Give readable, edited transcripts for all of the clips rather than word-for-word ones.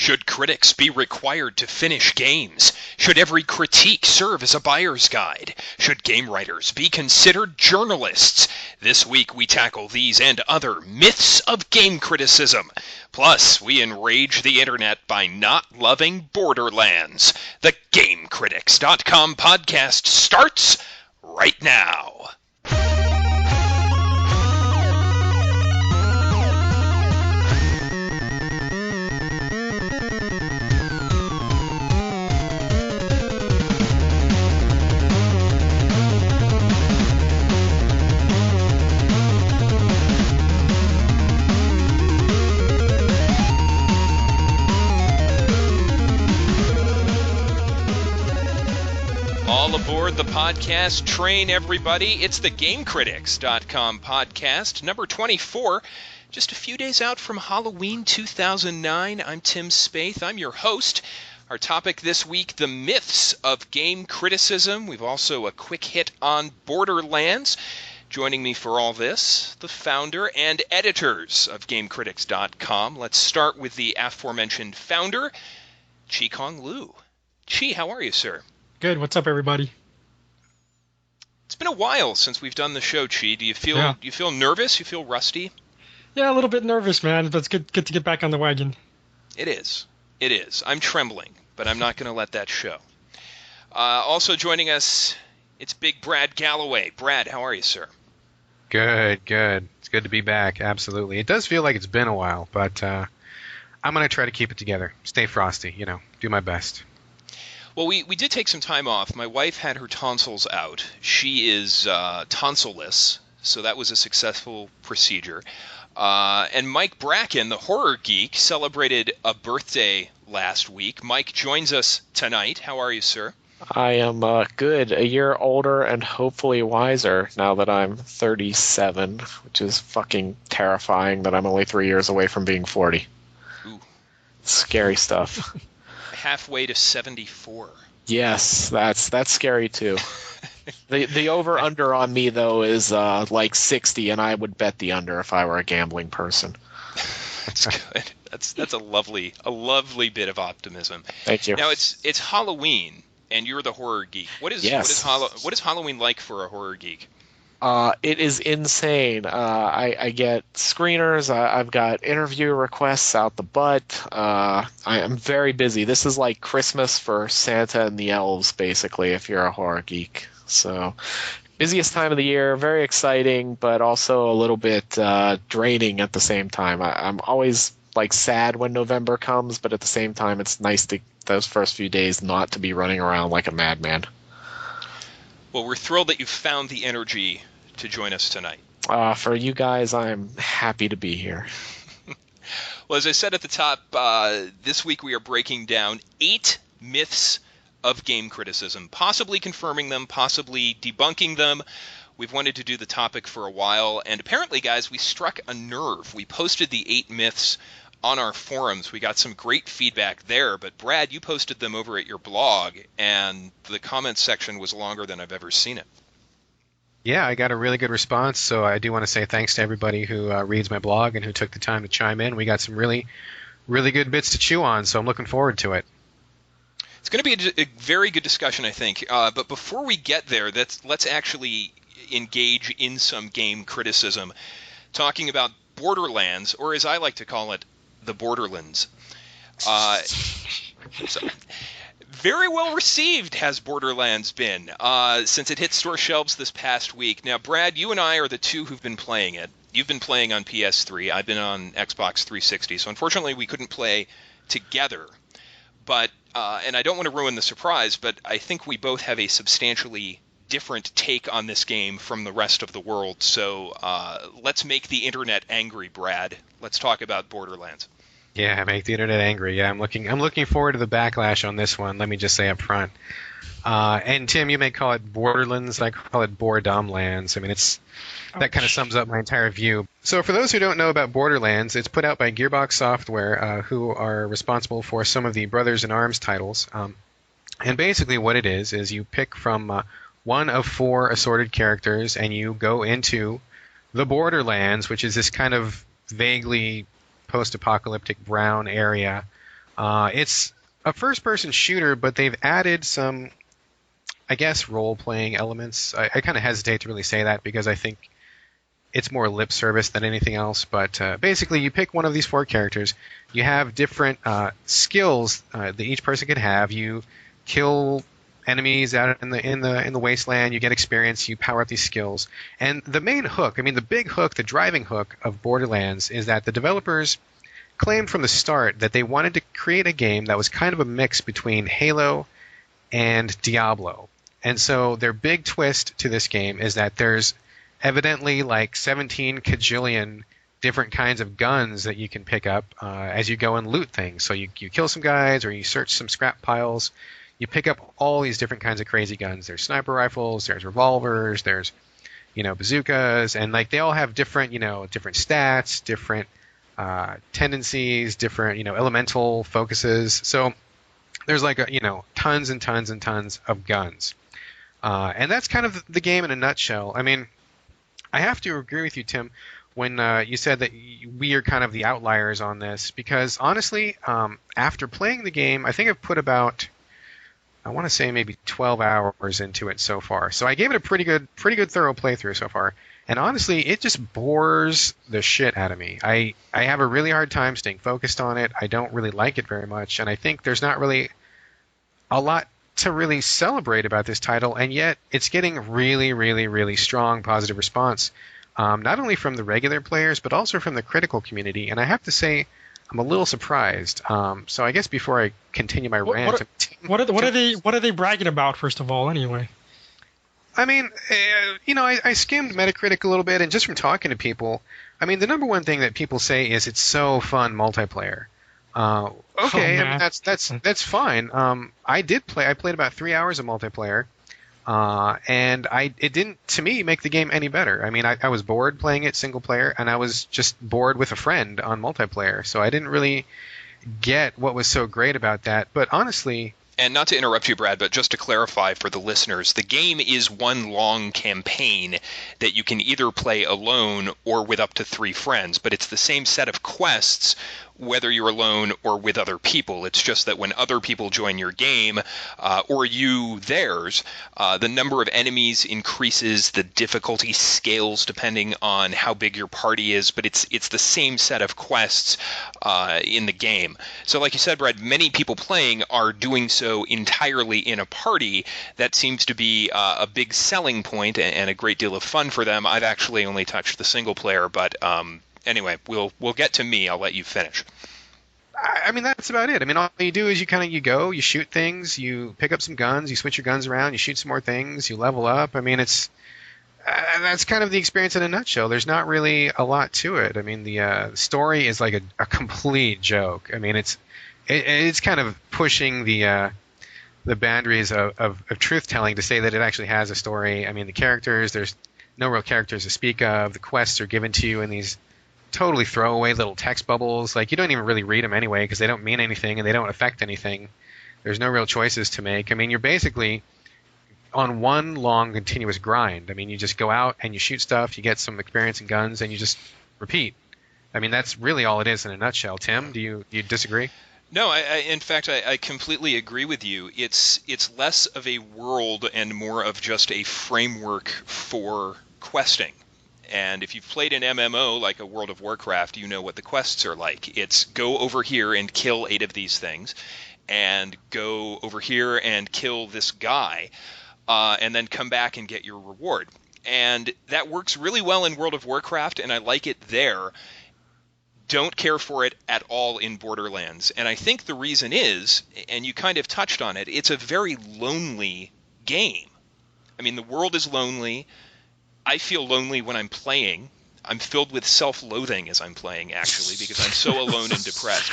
Should critics be required to finish games? Should every critique serve as a buyer's guide? Should game writers be considered journalists? This week we tackle these and other myths of game criticism. Plus, we enrage the internet by not loving Borderlands. The GameCritics.com podcast starts right now. All aboard the podcast train, everybody. It's the GameCritics.com podcast, number 24, just a few days out from Halloween 2009. I'm Tim Spaeth. I'm your host. Our topic this week, the myths of game criticism. We've also a quick hit on Borderlands. Joining me for all this, the founder and editors of GameCritics.com. Let's start with the aforementioned founder, Chi-Kong Liu. Chi, how are you, sir? Good. What's up, everybody? It's been a while since we've done the show, Chi. Do you feel nervous? You feel rusty? Yeah, a little bit nervous, man. But it's good to get back on the wagon. It is. It is. I'm trembling, but I'm not going to let that show. Also joining us, it's Big Brad Gallaway. Brad, how are you, sir? Good. It's good to be back. Absolutely. It does feel like it's been a while, but I'm going to try to keep it together. Stay frosty, do my best. Well, we did take some time off. My wife had her tonsils out. She is tonsilless, so that was a successful procedure. And Mike Bracken, the horror geek, celebrated a birthday last week. Mike joins us tonight. How are you, sir? I am good. A year older and hopefully wiser now that I'm 37, which is fucking terrifying that I'm only 3 years away from being 40. Ooh. Scary stuff. Halfway to 74. Yes, that's scary too. The over-under on me, though, is like 60, and I would bet the under if I were a gambling person. That's good. That's a lovely bit of optimism. Thank you. Now, it's Halloween, and you're the horror geek. What is Halloween like for a horror geek? It is insane. I get screeners. I've got interview requests out the butt. I am very busy. This is like Christmas for Santa and the elves, basically, if you're a horror geek. So, busiest time of the year, very exciting, but also a little bit draining at the same time. I'm always sad when November comes, but at the same time, it's nice those first few days not to be running around like a madman. Well, we're thrilled that you found the energy to join us tonight. For you guys, I'm happy to be here. Well, as I said at the top, this week we are breaking down 8 myths of game criticism, possibly confirming them, possibly debunking them. We've wanted to do the topic for a while, and apparently, guys, we struck a nerve. We posted the 8 myths on our forums. We got some great feedback there, but Brad, you posted them over at your blog, and the comments section was longer than I've ever seen it. Yeah, I got a really good response, so I do want to say thanks to everybody who reads my blog and who took the time to chime in. We got some really, really good bits to chew on, so I'm looking forward to it. It's going to be a very good discussion, I think. But before we get there, let's actually engage in some game criticism, talking about Borderlands, or as I like to call it, the Borderlands. Very well received has Borderlands been since it hit store shelves this past week. Now, Brad, you and I are the two who've been playing it. You've been playing on PS3. I've been on Xbox 360. So unfortunately, we couldn't play together. But and I don't want to ruin the surprise, but I think we both have a substantially different take on this game from the rest of the world. So let's make the internet angry, Brad. Let's talk about Borderlands. Yeah, make the internet angry. Yeah, I'm looking forward to the backlash on this one. Let me just say up front. And Tim, you may call it Borderlands. I call it Bordomlands. I mean, that kind of sums up my entire view. So for those who don't know about Borderlands, it's put out by Gearbox Software, who are responsible for some of the Brothers in Arms titles. And basically what it is you pick from one of 4 assorted characters, and you go into the Borderlands, which is this kind of vaguely post-apocalyptic brown area It's a first-person shooter, but they've added some, I guess, role-playing elements. I kind of hesitate to really say that because I think it's more lip service than anything else. But basically, you pick one of these 4 characters. You have different skills that each person can have. You kill enemies out in the wasteland. You get experience. You power up these skills. And the main hook, I mean, the big hook, the driving hook of Borderlands is that the developers claimed from the start that they wanted to create a game that was kind of a mix between Halo and Diablo. And so their big twist to this game is that there's evidently like 17 kajillion different kinds of guns that you can pick up as you go and loot things. So you kill some guys or you search some scrap piles. You pick up all these different kinds of crazy guns. There's sniper rifles, there's revolvers, there's bazookas, and like they all have different different stats, different tendencies, different elemental focuses. So there's like tons and tons and tons of guns, and that's kind of the game in a nutshell. I mean, I have to agree with you, Tim, when you said that we are kind of the outliers on this, because honestly, after playing the game, I think I've put about, I want to say maybe 12 hours into it so far. So I gave it a pretty good thorough playthrough so far. And honestly, it just bores the shit out of me. I have a really hard time staying focused on it. I don't really like it very much. And I think there's not really a lot to really celebrate about this title. And yet it's getting really, really, really strong positive response. Not only from the regular players, but also from the critical community. And I have to say, I'm a little surprised. So I guess before I continue my rant... What are they bragging about, first of all, anyway? I mean, I skimmed Metacritic a little bit, and just from talking to people, I mean, the number one thing that people say is it's so fun multiplayer. Okay, I mean, that's fine. I played about 3 hours of multiplayer, and it didn't, to me, make the game any better. I mean, I was bored playing it single player, and I was just bored with a friend on multiplayer, so I didn't really get what was so great about that. But honestly... And not to interrupt you, Brad, but just to clarify for the listeners, the game is one long campaign that you can either play alone or with up to 3 friends, but it's the same set of quests whether you're alone or with other people. It's just that when other people join your game, or you theirs, the number of enemies increases, the difficulty scales depending on how big your party is, but it's the same set of quests in the game. So like you said, Brad, many people playing are doing so entirely in a party. That seems to be a big selling point and a great deal of fun for them. I've actually only touched the single player, but anyway, we'll get to me. I'll let you finish. I mean, that's about it. I mean, all you do is you go, you shoot things, you pick up some guns, you switch your guns around, you shoot some more things, you level up. I mean, it's that's kind of the experience in a nutshell. There's not really a lot to it. I mean, the story is like a complete joke. I mean, it's kind of pushing the boundaries of truth telling to say that it actually has a story. I mean, the characters, there's no real characters to speak of. The quests are given to you in these totally throwaway little text bubbles. Like, you don't even really read them anyway because they don't mean anything and they don't affect anything. There's no real choices to make. I mean, you're basically on one long continuous grind. I mean, you just go out and you shoot stuff, you get some experience in guns, and you just repeat. I mean, that's really all it is in a nutshell. Tim, do you disagree? No, in fact, I completely agree with you. It's less of a world and more of just a framework for questing. And if you've played an MMO like a World of Warcraft, you know what the quests are like. It's go over here and kill 8 of these things, and go over here and kill this guy, and then come back and get your reward. And that works really well in World of Warcraft, and I like it there. Don't care for it at all in Borderlands. And I think the reason is, and you kind of touched on it, it's a very lonely game. I mean, the world is lonely. I feel lonely when I'm playing. I'm filled with self-loathing as I'm playing, actually, because I'm so alone and depressed.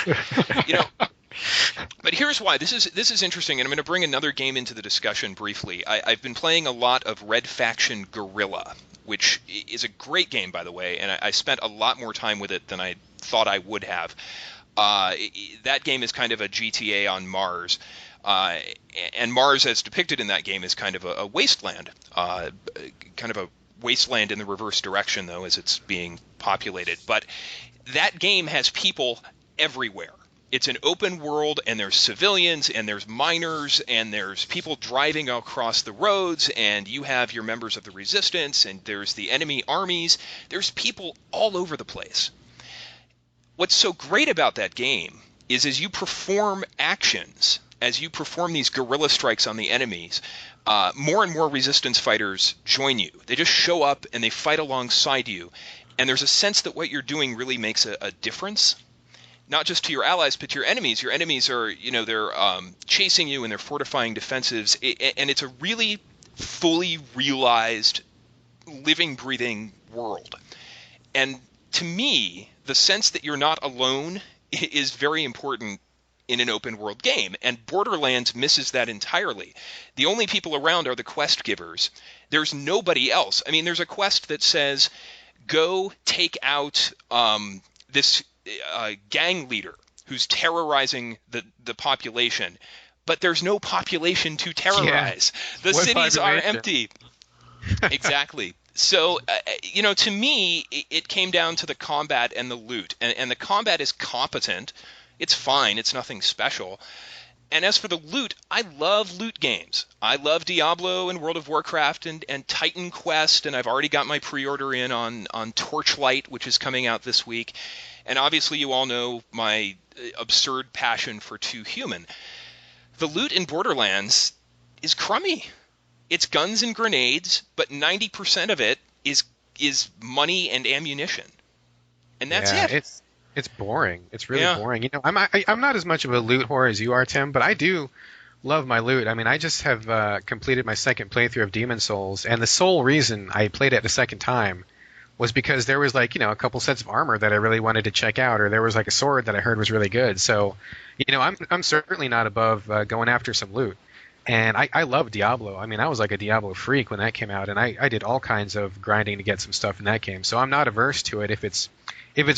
But here's why. This is interesting, and I'm going to bring another game into the discussion briefly. I've been playing a lot of Red Faction Guerrilla, which is a great game, by the way, and I spent a lot more time with it than I thought I would have. That game is kind of a GTA on Mars. And Mars, as depicted in that game, is kind of a wasteland, kind of a wasteland in the reverse direction, though, as it's being populated. But that game has people everywhere. It's an open world, and there's civilians, and there's miners, and there's people driving across the roads, and you have your members of the resistance, and there's the enemy armies. There's people all over the place. What's so great about that game is as you perform actions, as you perform these guerrilla strikes on the enemies, more and more resistance fighters join you. They just show up and they fight alongside you. And there's a sense that what you're doing really makes a difference. Not just to your allies, but to your enemies. Your enemies are, they're chasing you and they're fortifying defensives. And it's a really fully realized, living, breathing world. And to me, the sense that you're not alone is very important in an open world game. And Borderlands misses that entirely. The only people around are the quest givers. There's nobody else. I mean, there's a quest that says, go take out this gang leader who's terrorizing the population, but there's no population to terrorize. The What cities are population? empty. Exactly. So, to me, it came down to the combat and the loot. And the combat is competent. It's fine. It's nothing special. And as for the loot, I love loot games. I love Diablo and World of Warcraft and Titan Quest, and I've already got my pre-order in on Torchlight, which is coming out this week. And obviously you all know my absurd passion for 2 Human. The loot in Borderlands is crummy. It's guns and grenades, but 90% of it is money and ammunition. And that's it. It's boring. It's really Yeah. boring. I'm not as much of a loot whore as you are, Tim, but I do love my loot. I mean, I just have completed my second playthrough of Demon Souls, and the sole reason I played it the second time was because there was a couple sets of armor that I really wanted to check out, or there was a sword that I heard was really good. So, I'm certainly not above going after some loot. And I love Diablo. I mean, I was like a Diablo freak when that came out, and I did all kinds of grinding to get some stuff in that game. So I'm not averse to it if it's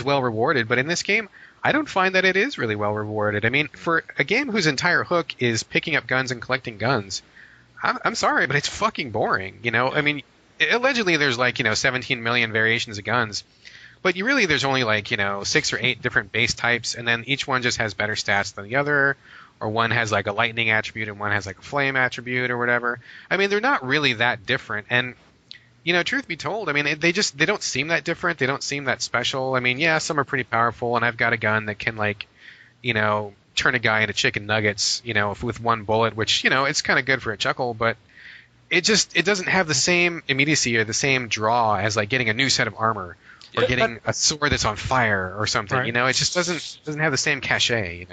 well rewarded. But in this game, I don't find that it is really well rewarded. I mean, for a game whose entire hook is picking up guns and collecting guns, I'm sorry, but it's fucking boring. I mean, allegedly there's 17 million variations of guns, but there's only 6 or 8 different base types, and then each one just has better stats than the other, or one has a lightning attribute and one has a flame attribute or whatever. I mean, they're not really that different, and truth be told, I mean, they don't seem that different. They don't seem that special. I mean, yeah, some are pretty powerful, and I've got a gun that can turn a guy into chicken nuggets, with one bullet, which it's kind of good for a chuckle, but it doesn't have the same immediacy or the same draw as getting a new set of armor or getting a sword that's on fire or something. Right. It just doesn't have the same cachet.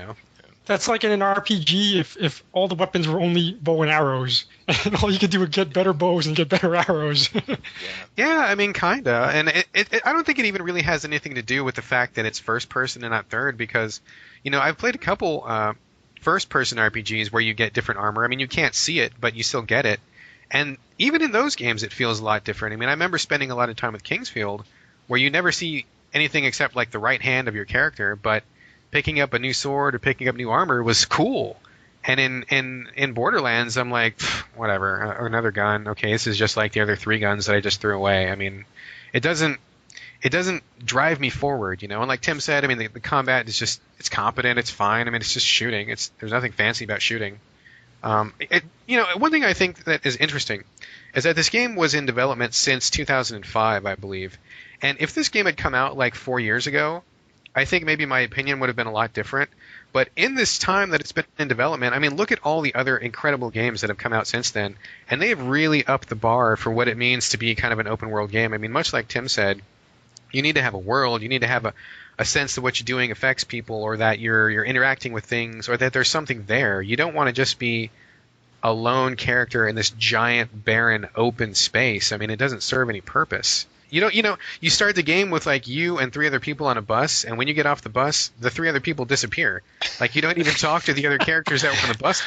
That's like in an RPG if all the weapons were only bow and arrows, and all you could do was get better bows and get better arrows. Yeah, I mean, kinda, and I don't think it even really has anything to do with the fact that it's first person and not third, because I've played a couple first person RPGs where you get different armor. I mean, you can't see it, but you still get it. And even in those games, it feels a lot different. I mean, I remember spending a lot of time with Kingsfield, where you never see anything except the right hand of your character, but picking up a new sword or picking up new armor was cool. And in Borderlands, I'm like, whatever, another gun. Okay, this is just like the other 3 guns that I just threw away. I mean, it doesn't drive me forward, And like Tim said, I mean, the combat is just, it's competent, it's fine. I mean, it's just shooting. There's nothing fancy about shooting. One thing I think that is interesting is that this game was in development since 2005, I believe. And if this game had come out 4 years ago, I think maybe my opinion would have been a lot different. But in this time that it's been in development, I mean, look at all the other incredible games that have come out since then, and they have really upped the bar for what it means to be kind of an open world game. I mean, much like Tim said, you need to have a world, you need to have a sense that what you're doing affects people, or that you're interacting with things, or that there's something there. You don't want to just be a lone character in this giant, barren, open space. I mean, it doesn't serve any purpose. You start the game with you and 3 other people on a bus, and when you get off the bus, the 3 other people disappear. You don't even talk to the other characters that were on the bus.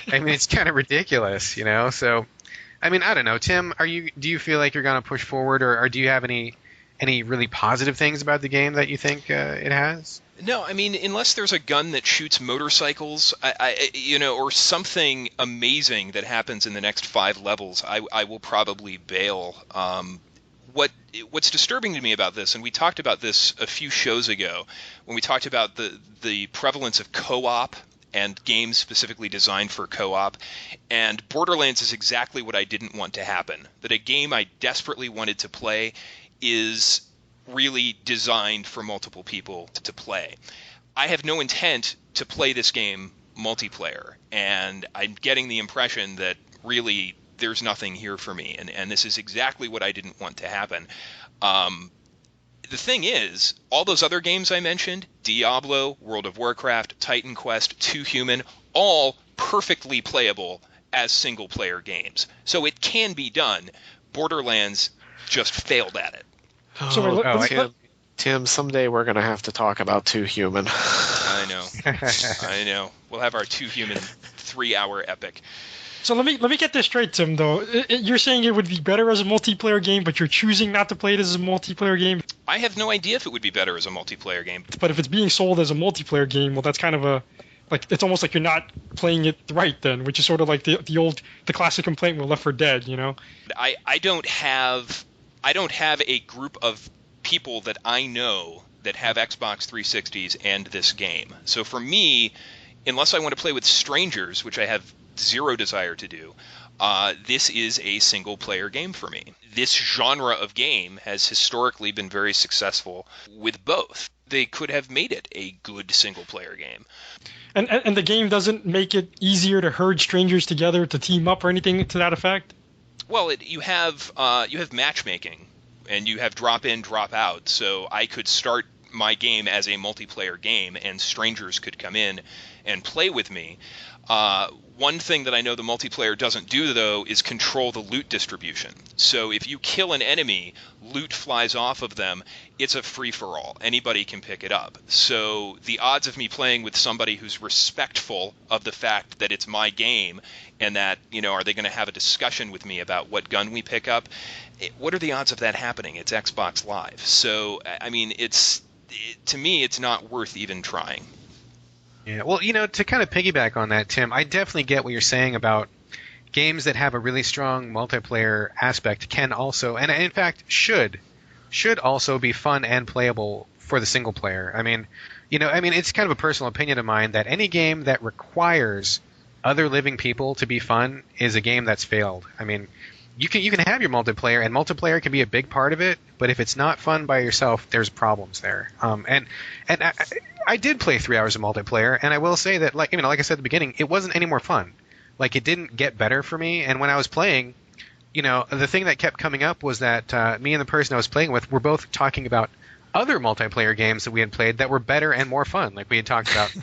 I mean, it's kind of ridiculous, So, I mean, I don't know, Tim. Do you feel like you're going to push forward, or do you have any really positive things about the game that you think it has? No, I mean, unless there's a gun that shoots motorcycles, or something amazing that happens in the next 5 levels, I will probably bail. What what's disturbing to me about this, and we talked about this a few shows ago when we talked about the prevalence of co-op and games specifically designed for co-op, and Borderlands is exactly what I didn't want to happen. That a game I desperately wanted to play is really designed for multiple people to play. I have no intent to play this game multiplayer, and I'm getting the impression that really there's nothing here for me, and this is exactly what I didn't want to happen. The thing is, all those other games I mentioned, Diablo, World of Warcraft, Titan Quest, 2 Human, all perfectly playable as single-player games. So it can be done. Borderlands just failed at it. Tim, someday we're going to have to talk about 2 Human. I know. We'll have our 2 Human 3-hour epic. So let me get this straight, Tim, though. You're saying it would be better as a multiplayer game, but you're choosing not to play it as a multiplayer game? I have no idea if it would be better as a multiplayer game. But if it's being sold as a multiplayer game, well, that's kind of it's almost like you're not playing it right then, which is sort of like the classic complaint with Left 4 Dead, you know? I don't have a group of people that I know that have Xbox 360s and this game. So for me, unless I want to play with strangers, which I have zero desire to do, this is a single-player game for me. This genre of game has historically been very successful with both. They could have made it a good single-player game. And the game doesn't make it easier to herd strangers together to team up or anything to that effect? Well, you have matchmaking, and you have drop in, drop out. So I could start my game as a multiplayer game, and strangers could come in and play with me. One thing that I know the multiplayer doesn't do, though, is control the loot distribution. So if you kill an enemy, loot flies off of them. It's a free-for-all. Anybody can pick it up. So the odds of me playing with somebody who's respectful of the fact that it's my game and that, are they going to have a discussion with me about what gun we pick up? What are the odds of that happening? It's Xbox Live. So, I mean, to me, it's not worth even trying. Yeah, well, to kind of piggyback on that, Tim, I definitely get what you're saying about games that have a really strong multiplayer aspect can also, and in fact should also be fun and playable for the single player. I mean, it's kind of a personal opinion of mine that any game that requires other living people to be fun is a game that's failed. I mean, you can have your multiplayer, and multiplayer can be a big part of it, but if it's not fun by yourself, there's problems there. And I did play 3 hours of multiplayer, and I will say that, like I said at the beginning, it wasn't any more fun. Like, it didn't get better for me, and when I was playing, the thing that kept coming up was that me and the person I was playing with were both talking about other multiplayer games that we had played that were better and more fun. Like, we had talked about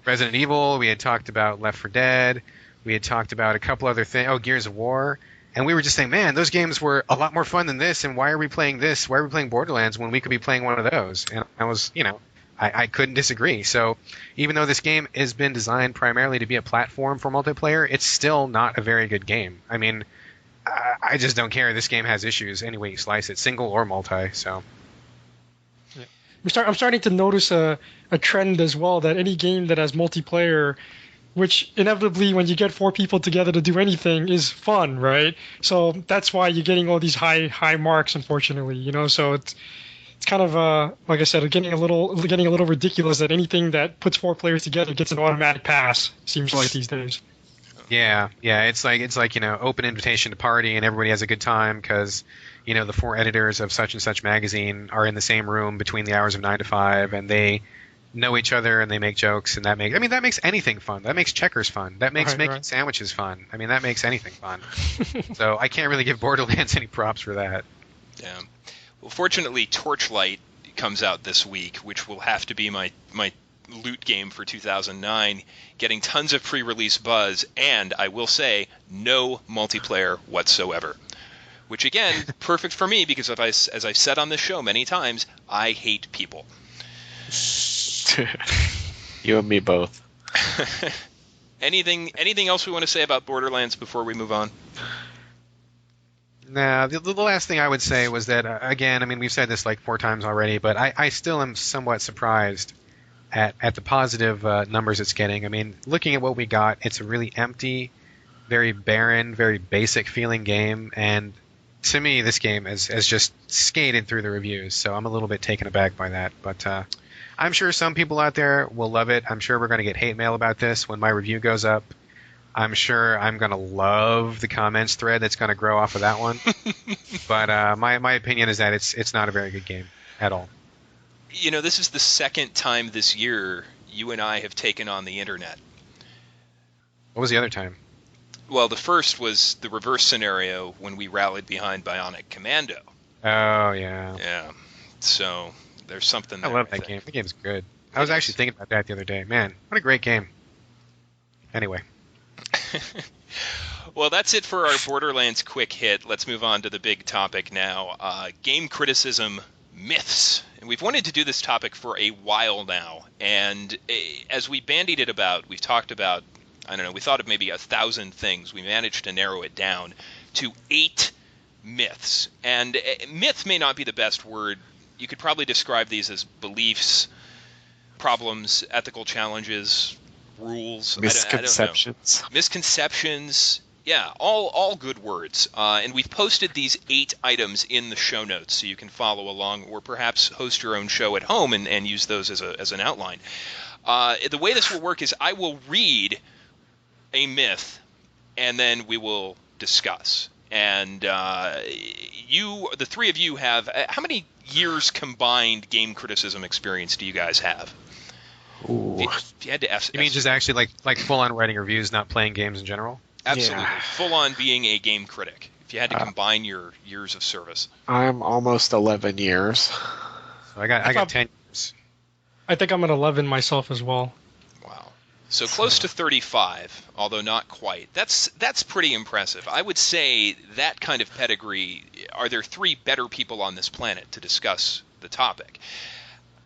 Resident Evil, we had talked about Left 4 Dead, we had talked about a couple other things, Gears of War. And we were just saying, man, those games were a lot more fun than this, and why are we playing this? Why are we playing Borderlands when we could be playing one of those? And I was, I couldn't disagree. So even though this game has been designed primarily to be a platform for multiplayer, it's still not a very good game. I mean, I just don't care. This game has issues any way you slice it, single or multi. So I'm starting to notice a trend as well, that any game that has multiplayer, which inevitably, when you get 4 people together to do anything, is fun, right? So that's why you're getting all these high marks, unfortunately. So it's kind of like I said, getting a little ridiculous that anything that puts 4 players together gets an automatic pass. Seems like these days. Yeah, it's like open invitation to party, and everybody has a good time because the 4 editors of such and such magazine are in the same room between the hours of 9 to 5, and they know each other and they make jokes, and that makes anything fun. That makes checkers fun. That makes making sandwiches fun. I mean, that makes anything fun. So I can't really give Borderlands any props for that. Yeah. Well, fortunately, Torchlight comes out this week, which will have to be my loot game for 2009, getting tons of pre-release buzz, and I will say, no multiplayer whatsoever. Which, again, perfect for me, because as I've said on this show many times, I hate people. You and me both. Anything else we want to say about Borderlands before we move on? Nah, the last thing I would say was that, again, I mean, we've said this like 4 times already, but I still am somewhat surprised at the positive numbers it's getting. I mean, looking at what we got, it's a really empty, very barren, very basic feeling game, and to me, this game has just skated through the reviews, so I'm a little bit taken aback by that. But I'm sure some people out there will love it. I'm sure we're going to get hate mail about this when my review goes up. I'm sure I'm going to love the comments thread that's going to grow off of that one. But my opinion is that it's not a very good game at all. You know, this is the second time this year you and I have taken on the internet. What was the other time? Well, the first was the reverse scenario when we rallied behind Bionic Commando. Oh, yeah. Yeah. So there's something there. I love that game. The game's good. I was actually thinking about that the other day. Man, what a great game. Anyway. Well, that's it for our Borderlands quick hit. Let's move on to the big topic now. Game criticism myths. And we've wanted to do this topic for a while now. And as we bandied it about, we've talked about, I don't know, we thought of maybe 1,000 things. We managed to narrow it down to 8 myths. And myth may not be the best word. You could probably describe these as beliefs, problems, ethical challenges, rules. Misconceptions. I don't know. Misconceptions. Yeah, all good words. And we've posted these 8 items in the show notes so you can follow along or perhaps host your own show at home and use those as an outline. The way this will work is I will read a myth and then we will discuss. And the three of you have, how many years combined game criticism experience do you guys have? Ooh. If you had to You mean just actually like full-on writing reviews, not playing games in general? Absolutely. Yeah. Full on being a game critic. If you had to combine your years of service. I'm almost 11 years. So I got 10 years. I think I'm at 11 myself as well. Wow. So close to 35, although not quite. That's pretty impressive. I would say that kind of pedigree, are there 3 better people on this planet to discuss the topic?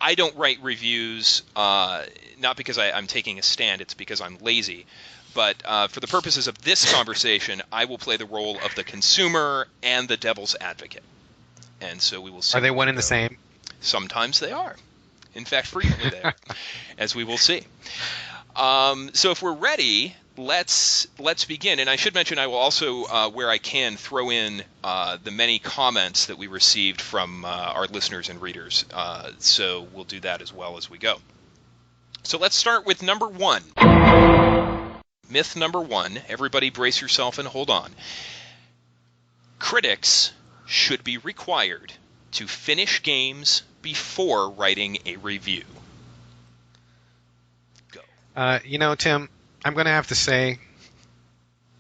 I don't write reviews, not because I'm taking a stand, it's because I'm lazy. But for the purposes of this conversation, I will play the role of the consumer and the devil's advocate. And so we will see. Are they one and the same? Sometimes they are. In fact, frequently they are, as we will see. So if we're ready, let's begin. And I should mention I will also, where I can, throw in the many comments that we received from our listeners and readers. So we'll do that as well as we go. So let's start with number 1. Myth number 1, everybody brace yourself and hold on. Critics should be required to finish games before writing a review. Go. Tim, I'm going to have to say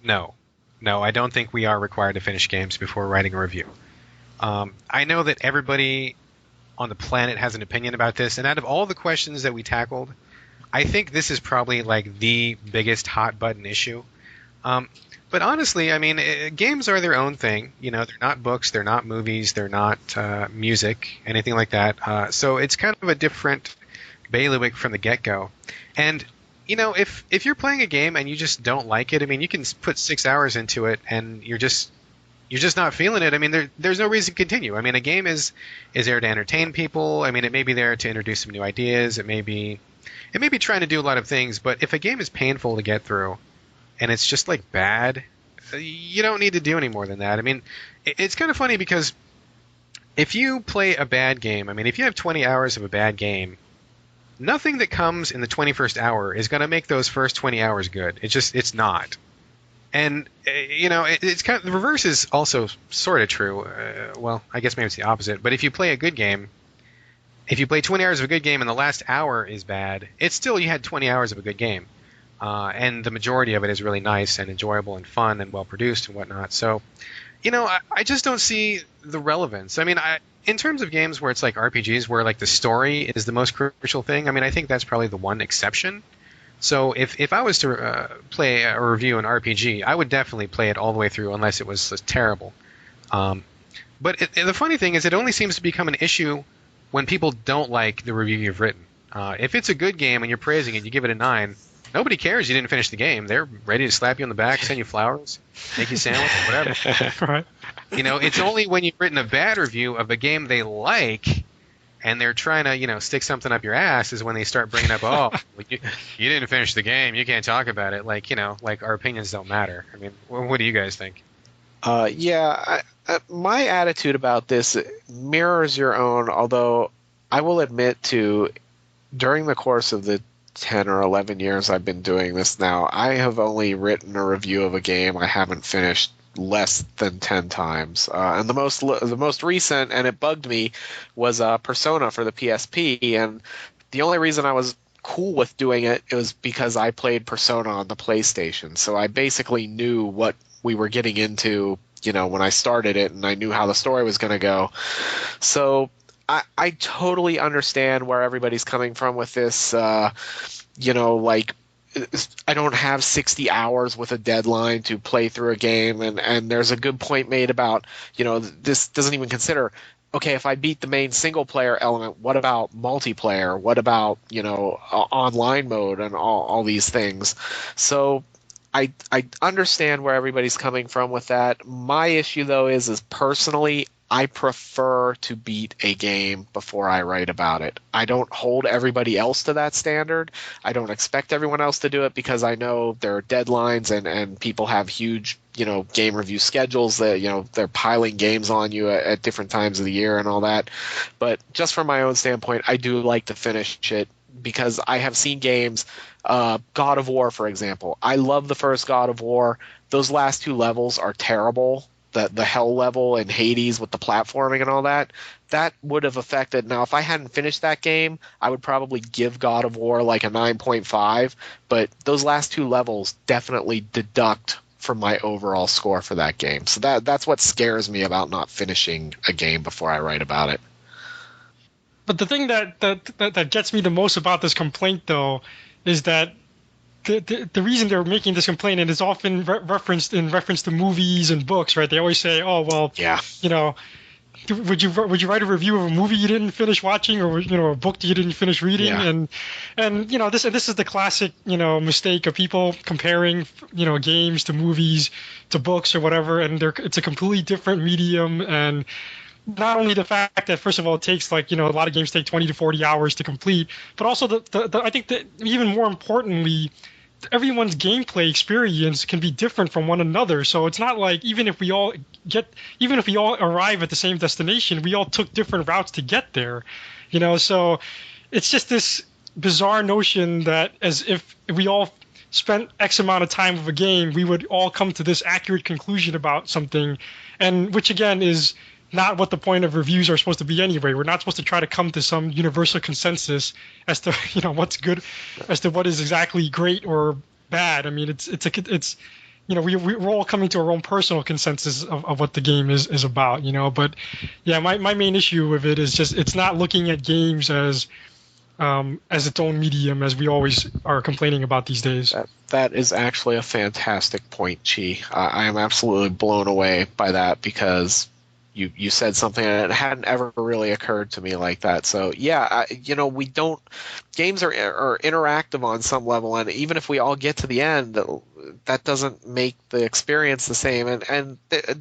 no. No, I don't think we are required to finish games before writing a review. I know that everybody on the planet has an opinion about this, and out of all the questions that we tackled, I think this is probably like the biggest hot button issue. But honestly, I mean, games are their own thing. They're not books, they're not movies, they're not music, anything like that. So it's kind of a different bailiwick from the get-go. And if you're playing a game and you just don't like it, I mean, you can put 6 hours into it and you're just not feeling it. I mean, there's no reason to continue. I mean, a game is there to entertain people. I mean, it may be there to introduce some new ideas. It may be trying to do a lot of things, but if a game is painful to get through and it's just like bad, you don't need to do any more than that. I mean, it's kind of funny because if you play a bad game, I mean, if you have 20 hours of a bad game, nothing that comes in the 21st hour is going to make those first 20 hours good. It's not. And, it's kind of, the reverse is also sort of true. Well, I guess maybe it's the opposite. But if you play a good game, if you play 20 hours of a good game and the last hour is bad, it's still you had 20 hours of a good game. And the majority of it is really nice and enjoyable and fun and well-produced and whatnot. So, I just don't see the relevance. I mean, in terms of games where it's like RPGs where like the story is the most crucial thing, I mean, I think that's probably the one exception. So if I was to play or review an RPG, I would definitely play it all the way through unless it was terrible. But the funny thing is it only seems to become an issue when people don't like the review you've written. If it's a good game and you're praising it, you give it a 9, nobody cares you didn't finish the game. They're ready to slap you on the back, send you flowers, make you a sandwich, whatever. Right. It's only when you've written a bad review of a game they like and they're trying to, stick something up your ass is when they start bringing up, you didn't finish the game, you can't talk about it. Like our opinions don't matter. I mean, what do you guys think? My attitude about this mirrors your own, although I will admit during the course of the 10 or 11 years I've been doing this now, I have only written a review of a game I haven't finished less than 10 times. And the most recent, and it bugged me, was Persona for the PSP. And the only reason I was cool with doing it was because I played Persona on the PlayStation. So I basically knew what we were getting into, when I started it, and I knew how the story was going to go. So I totally understand where everybody's coming from with this, like, I don't have 60 hours with a deadline to play through a game, and there's a good point made about, this doesn't even consider, okay, if I beat the main single player element, what about multiplayer? What about, online mode and all these things? So I understand where everybody's coming from with that. My issue, though, is personally, I prefer to beat a game before I write about it. I don't hold everybody else to that standard. I don't expect everyone else to do it because I know there are deadlines and people have huge, game review schedules that, they're piling games on you at different times of the year and all that. But just from my own standpoint, I do like to finish it because I have seen games, God of War, for example. I love the first God of War. Those last two levels are terrible. The hell level and Hades with the platforming and all that would have affected. Now, if I hadn't finished that game, I would probably give God of War like a 9.5, but those last two levels definitely deduct from my overall score for that game. So that's what scares me about not finishing a game before I write about it. But the thing that gets me the most about this complaint, though, is that the reason they're making this complaint, and it's often referenced in reference to movies and books, right? They always say, "Oh, well, yeah, would you write a review of a movie you didn't finish watching, or a book that you didn't finish reading?" Yeah. And this is the classic mistake of people comparing games to movies to books or whatever, and it's a completely different medium. And not only the fact that, first of all, it takes a lot of games take 20 to 40 hours to complete, but also I think that even more importantly, everyone's gameplay experience can be different from one another. So it's not like even if we all arrive at the same destination, we all took different routes to get there. So it's just this bizarre notion that as if we all spent X amount of time of a game, we would all come to this accurate conclusion about something, and which again is not what the point of reviews are supposed to be anyway. We're not supposed to try to come to some universal consensus as to what's good, as to what is exactly great or bad. I mean, we're all coming to our own personal consensus of what the game is about. But yeah, my main issue with it is just it's not looking at games as its own medium, as we always are complaining about these days. That is actually a fantastic point, Chi. I am absolutely blown away by that because you said something and it hadn't ever really occurred to me like that. So yeah, we don't. Games are interactive on some level, and even if we all get to the end, that doesn't make the experience the same. And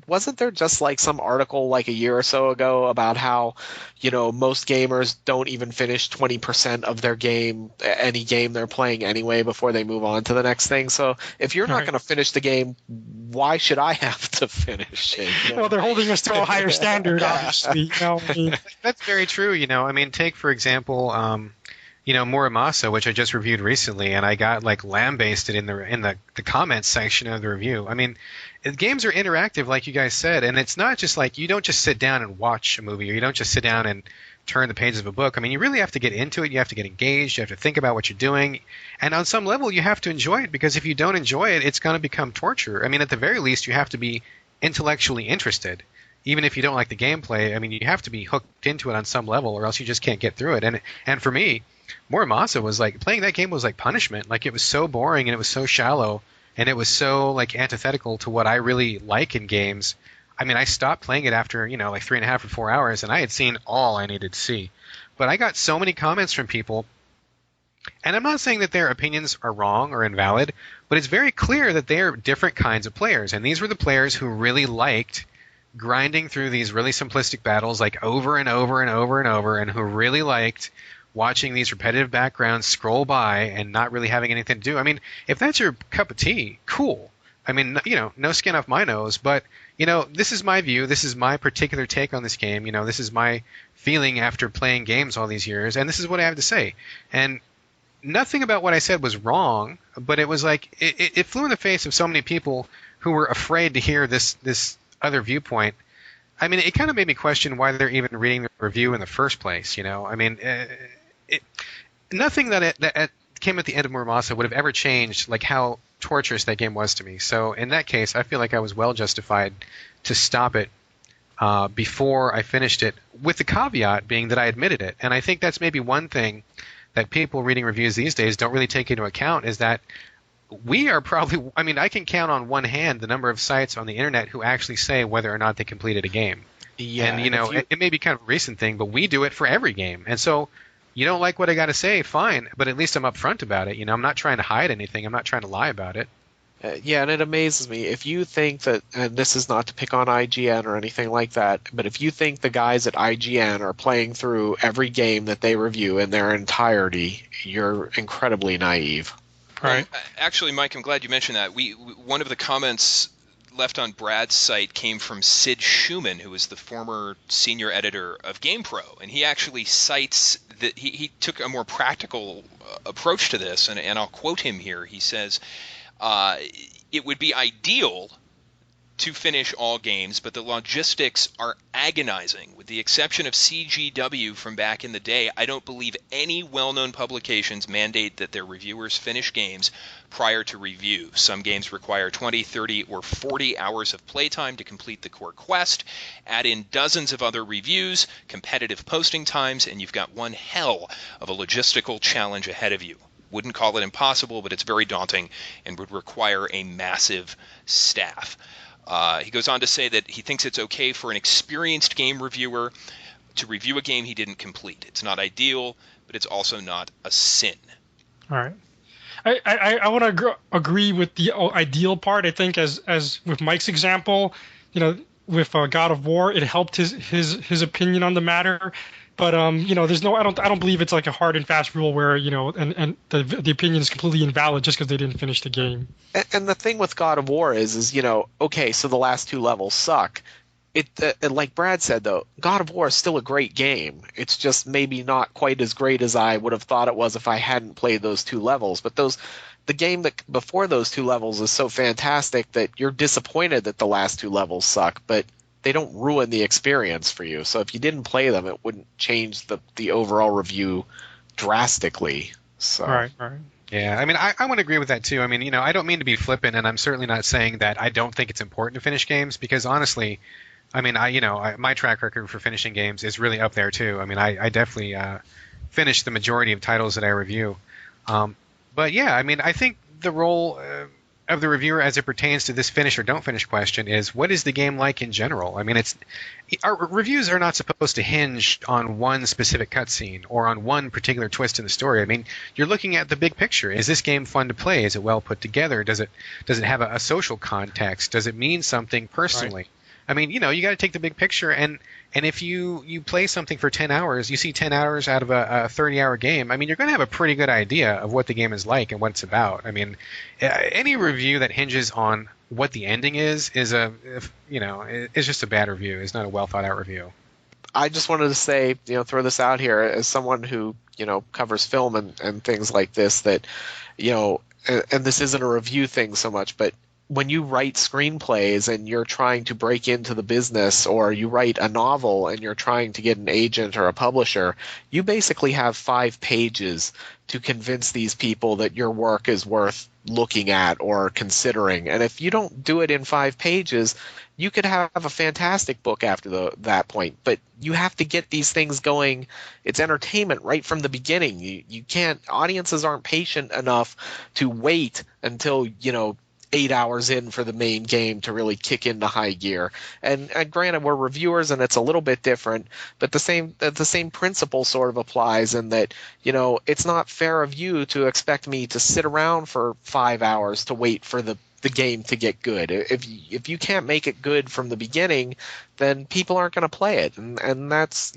wasn't there just like some article like a year or so ago about how most gamers don't even finish 20% of their any game they're playing anyway before they move on to the next thing. So if you're not going to finish the game, why should I have to finish it? Well, they're holding us to a higher standard, obviously. That's very true. I mean, take for example, Muramasa, which I just reviewed recently, and I got lambasted in the comments section of the review. I mean, games are interactive, like you guys said, and it's not just you don't just sit down and watch a movie, or you don't just sit down and turn the pages of a book. I mean, you really have to get into it. You have to get engaged. You have to think about what you're doing, and on some level, you have to enjoy it, because if you don't enjoy it, it's going to become torture. I mean, at the very least, you have to be intellectually interested. Even if you don't like the gameplay, I mean, you have to be hooked into it on some level, or else you just can't get through it. And for me, Muramasa was playing that game was like punishment. It was so boring, and it was so shallow, and it was so antithetical to what I really like in games. I mean, I stopped playing it after 3.5 or 4 hours, and I had seen all I needed to see. But I got so many comments from people, and I'm not saying that their opinions are wrong or invalid, but it's very clear that they are different kinds of players, and these were the players who really liked grinding through these really simplistic battles over and over and over and over, and who really liked watching these repetitive backgrounds scroll by and not really having anything to do. I mean, if that's your cup of tea, cool. I mean, no skin off my nose, but this is my view. This is my particular take on this game. This is my feeling after playing games all these years, and this is what I have to say. And nothing about what I said was wrong, but it was like it flew in the face of so many people who were afraid to hear this other viewpoint. I mean, it kind of made me question why they're even reading the review in the first place. I mean, nothing that came at the end of Muramasa would have ever changed like how torturous that game was to me. So in that case, I feel like I was well justified to stop it before I finished it, with the caveat being that I admitted it. And I think that's maybe one thing that people reading reviews these days don't really take into account, is that we are probably, I mean, I can count on one hand the number of sites on the internet who actually say whether or not they completed a game. Yeah, and it may be kind of a recent thing, but we do it for every game. And so you don't like what I got to say, fine, but at least I'm upfront about it. I'm not trying to hide anything. I'm not trying to lie about it. Yeah, and it amazes me. If you think that, and this is not to pick on IGN or anything like that, but if you think the guys at IGN are playing through every game that they review in their entirety, you're incredibly naive. Right. Actually, Mike, I'm glad you mentioned that. One of the comments left on Brad's site came from Sid Schumann, who is the former senior editor of GamePro, and he actually cites that he took a more practical approach to this, and I'll quote him here. He says, it would be ideal to finish all games, but the logistics are agonizing. With the exception of CGW from back in the day, I don't believe any well-known publications mandate that their reviewers finish games prior to review. Some games require 20, 30, or 40 hours of playtime to complete the core quest. Add in dozens of other reviews, competitive posting times, and you've got one hell of a logistical challenge ahead of you. Wouldn't call it impossible, but it's very daunting and would require a massive staff. He goes on to say that he thinks it's okay for an experienced game reviewer to review a game he didn't complete. It's not ideal, but it's also not a sin. All right. I want to agree with the ideal part. I think as with Mike's example, with God of War, it helped his opinion on the matter. But there's no, I don't believe it's like a hard and fast rule where and the opinion is completely invalid just because they didn't finish the game. And the thing with God of War is okay, so the last two levels suck. Like Brad said though, God of War is still a great game. It's just maybe not quite as great as I would have thought it was if I hadn't played those two levels. But the game that before those two levels is so fantastic that you're disappointed that the last two levels suck, but they don't ruin the experience for you. So if you didn't play them, it wouldn't change the overall review drastically. So. Right. Yeah, I mean, I want to agree with that too. I mean, I don't mean to be flippant, and I'm certainly not saying that I don't think it's important to finish games, because honestly, I mean, my track record for finishing games is really up there too. I mean, I definitely finish the majority of titles that I review. But yeah, I mean, I think the role of the reviewer as it pertains to this finish or don't finish question is, what is the game like in general? I mean, our reviews are not supposed to hinge on one specific cutscene or on one particular twist in the story. I mean, you're looking at the big picture. Is this game fun to play? Is it well put together? Does it have a social context? Does it mean something personally? Right. I mean, you got to take the big picture, and if you play something for 10 hours, you see 10 hours out of a 30-hour game, I mean, you're going to have a pretty good idea of what the game is like and what it's about. I mean, any review that hinges on what the ending is just a bad review. It's not a well-thought-out review. I just wanted to say, throw this out here as someone who, covers film and things like this, that, and this isn't a review thing so much, but when you write screenplays and you're trying to break into the business, or you write a novel and you're trying to get an agent or a publisher, you basically have 5 pages to convince these people that your work is worth looking at or considering. And if you don't do it in 5 pages, you could have a fantastic book after that point. But you have to get these things going. It's entertainment right from the beginning. You can't, audiences aren't patient enough to wait until, 8 hours in for the main game to really kick into high gear. And granted, we're reviewers and it's a little bit different, but the same principle sort of applies in that, it's not fair of you to expect me to sit around for 5 hours to wait for the game to get good. If you can't make it good from the beginning, then people aren't going to play it. And that's,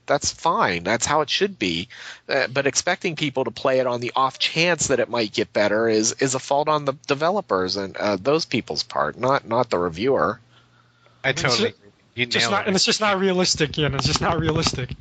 that's fine. That's how it should be. But expecting people to play it on the off chance that it might get better is a fault on the developers and those people's part, not the reviewer. I totally agree. You nailed it. And it's just not realistic. It's just not realistic.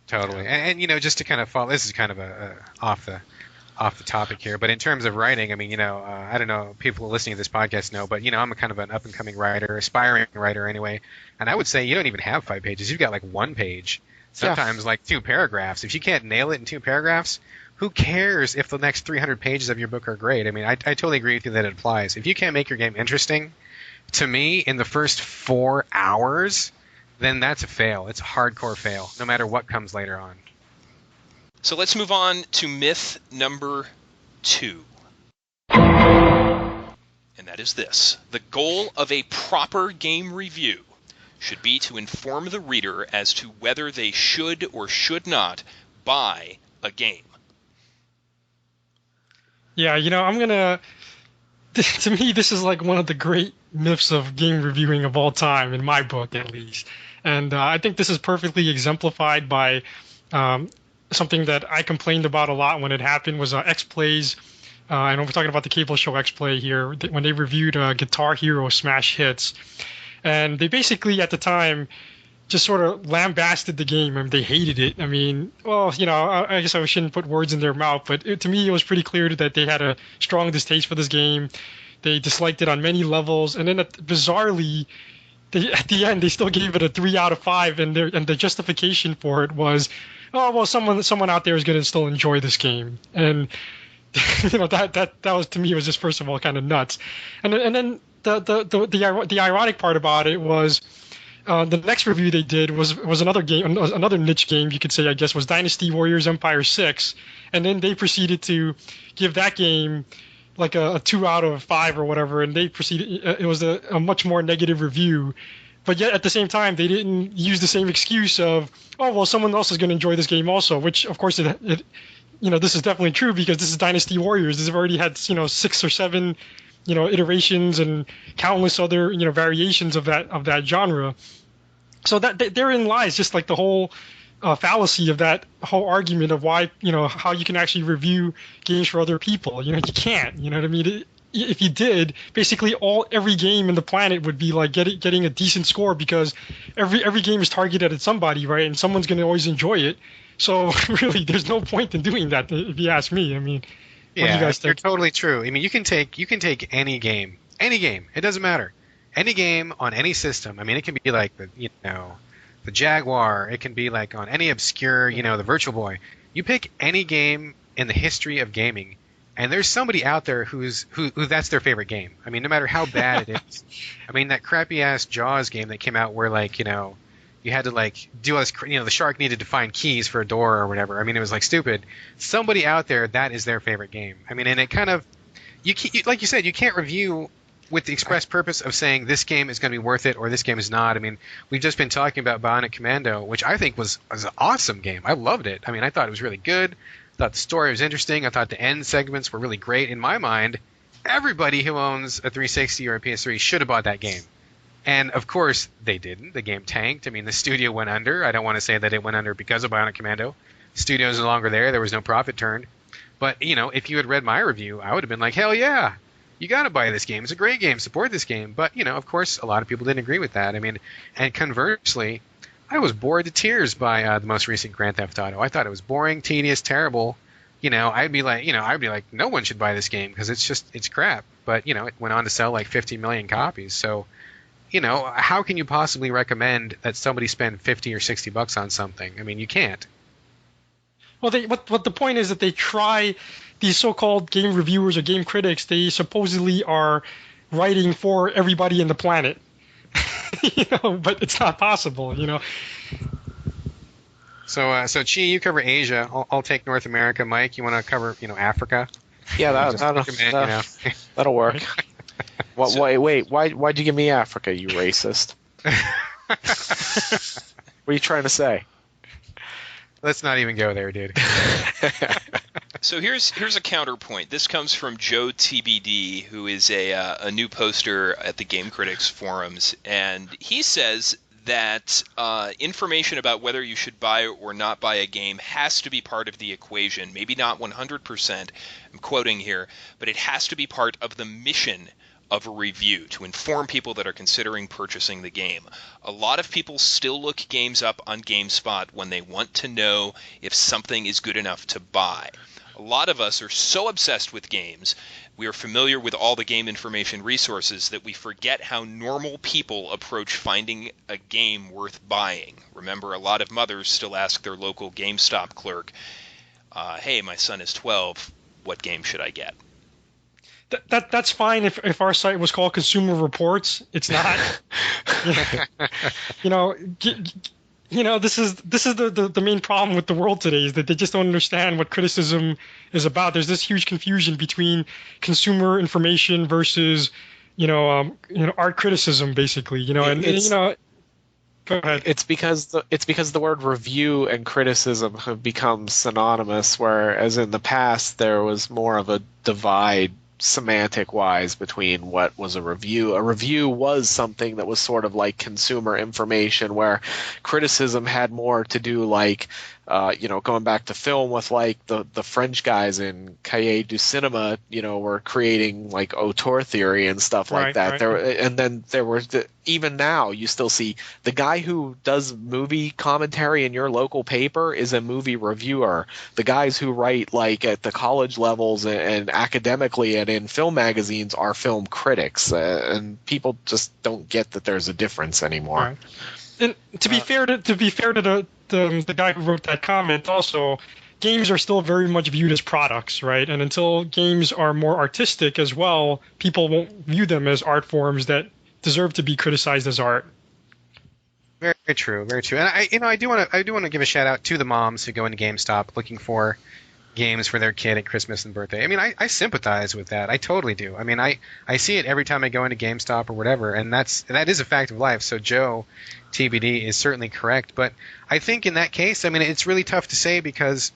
Totally. And just to kind of follow, this is kind of a off the topic here, but in terms of writing, I mean, I don't know, people listening to this podcast know, but I'm a kind of an up and coming writer, aspiring writer anyway, and I would say you don't even have 5 pages. You've got like 1 page, sometimes like 2 paragraphs. If you can't nail it in 2 paragraphs, who cares if the next 300 pages of your book are great? I mean, I totally agree with you that it applies. If you can't make your game interesting, to me, in the first 4 hours, then that's a fail. It's a hardcore fail, no matter what comes later on. So let's move on to myth number 2. And that is this. The goal of a proper game review should be to inform the reader as to whether they should or should not buy a game. Yeah, I'm going to... To me, this is like one of the great myths of game reviewing of all time, in my book at least. And I think this is perfectly exemplified by something that I complained about a lot when it happened was X-Play's, I know we're talking about the cable show X-Play here, when they reviewed Guitar Hero Smash Hits. And they basically, at the time, just sort of lambasted the game. I mean, they hated it. I mean, well, I guess I shouldn't put words in their mouth, but to me, it was pretty clear that they had a strong distaste for this game. They disliked it on many levels, and then bizarrely, at the end, they still gave it a 3 out of 5, and the justification for it was, oh well, someone out there is going to still enjoy this game, and that was, to me, was just, first of all, kind of nuts, and then the ironic part about it was. The next review they did was another game, another niche game, you could say, I guess, was Dynasty Warriors Empire 6. And then they proceeded to give that game like a 2 out of 5 or whatever. And they proceeded, it was a much more negative review. But yet at the same time, they didn't use the same excuse of, oh, well, someone else is going to enjoy this game also, which, of course, this is definitely true because this is Dynasty Warriors. This has already had, 6 or 7 iterations and countless other variations of that genre. So that therein lies just like the whole fallacy of that whole argument of why how you can actually review games for other people. You can't. You know what I mean? If you did, basically every game in the planet would be like getting a decent score because every game is targeted at somebody, right? And someone's going to always enjoy it. So really, there's no point in doing that, if you ask me. I mean. Yeah, you're totally true. I mean, you can take any game. It doesn't matter. Any game on any system. I mean, it can be like the Jaguar. It can be like on any obscure, the Virtual Boy. You pick any game in the history of gaming, and there's somebody out there who that's their favorite game. I mean, no matter how bad it is. I mean, that crappy ass Jaws game that came out where you had to do all this, the shark needed to find keys for a door or whatever. I mean, it was stupid. Somebody out there, that is their favorite game. I mean, and it kind of, like you said, you can't review with the express purpose of saying this game is going to be worth it or this game is not. I mean, we've just been talking about Bionic Commando, which I think was an awesome game. I loved it. I mean, I thought it was really good. I thought the story was interesting. I thought the end segments were really great. In my mind, everybody who owns a 360 or a PS3 should have bought that game. And, of course, they didn't. The game tanked. I mean, the studio went under. I don't want to say that it went under because of Bionic Commando. The studio is no longer there. There was no profit turned. But, if you had read my review, I would have been like, hell yeah, you got to buy this game. It's a great game. Support this game. But, of course, a lot of people didn't agree with that. I mean, and conversely, I was bored to tears by the most recent Grand Theft Auto. I thought it was boring, tedious, terrible. I'd be like, no one should buy this game because it's crap. But, it went on to sell like 50 million copies. So, how can you possibly recommend that somebody spend $50 or $60 on something? I mean, you can't. Well, what the point is that they try, these so-called game reviewers or game critics, they supposedly are writing for everybody in the planet, but it's not possible, So, Chi, you cover Asia. I'll take North America. Mike, you want to cover, Africa? Yeah, that'll work. Wait, why'd you give me Africa, you racist? What are you trying to say? Let's not even go there, dude. So here's a counterpoint. This comes from Joe TBD, who is a new poster at the Game Critics forums, and he says that information about whether you should buy or not buy a game has to be part of the equation. Maybe not 100%, I'm quoting here, but it has to be part of the mission of a review to inform people that are considering purchasing the game. A lot of people still look games up on GameSpot when they want to know if something is good enough to buy. A lot of us are so obsessed with games, we are familiar with all the game information resources that we forget how normal people approach finding a game worth buying. Remember, a lot of mothers still ask their local GameStop clerk, hey, my son is 12, what game should I get? That's fine if our site was called Consumer Reports. It's not. This is the main problem with the world today, is that they just don't understand what criticism is about. There's this huge confusion between consumer information versus art criticism, basically. Go ahead. It's because the word review and criticism have become synonymous, whereas in the past there was more of a divide semantic wise between what was a review. A review was something that was sort of like consumer information, where criticism had more to do like going back to film with like the French guys in Cahiers du Cinema, were creating like auteur theory and stuff like that. Right. And then there were even now you still see the guy who does movie commentary in your local paper is a movie reviewer. The guys who write like at the college levels and academically and in film magazines are film critics, and people just don't get that there's a difference anymore. Right. And to be fair to the guy who wrote that comment, also, games are still very much viewed as products, right? And until games are more artistic as well, people won't view them as art forms that deserve to be criticized as art. Very, very true, very true. And I do want to give a shout out to the moms who go into GameStop looking for games for their kid at Christmas and birthday. I mean, I sympathize with that. I totally do. I mean, I see it every time I go into GameStop or whatever, and that is a fact of life. So Joe, TBD, is certainly correct. But I think in that case, I mean, it's really tough to say, because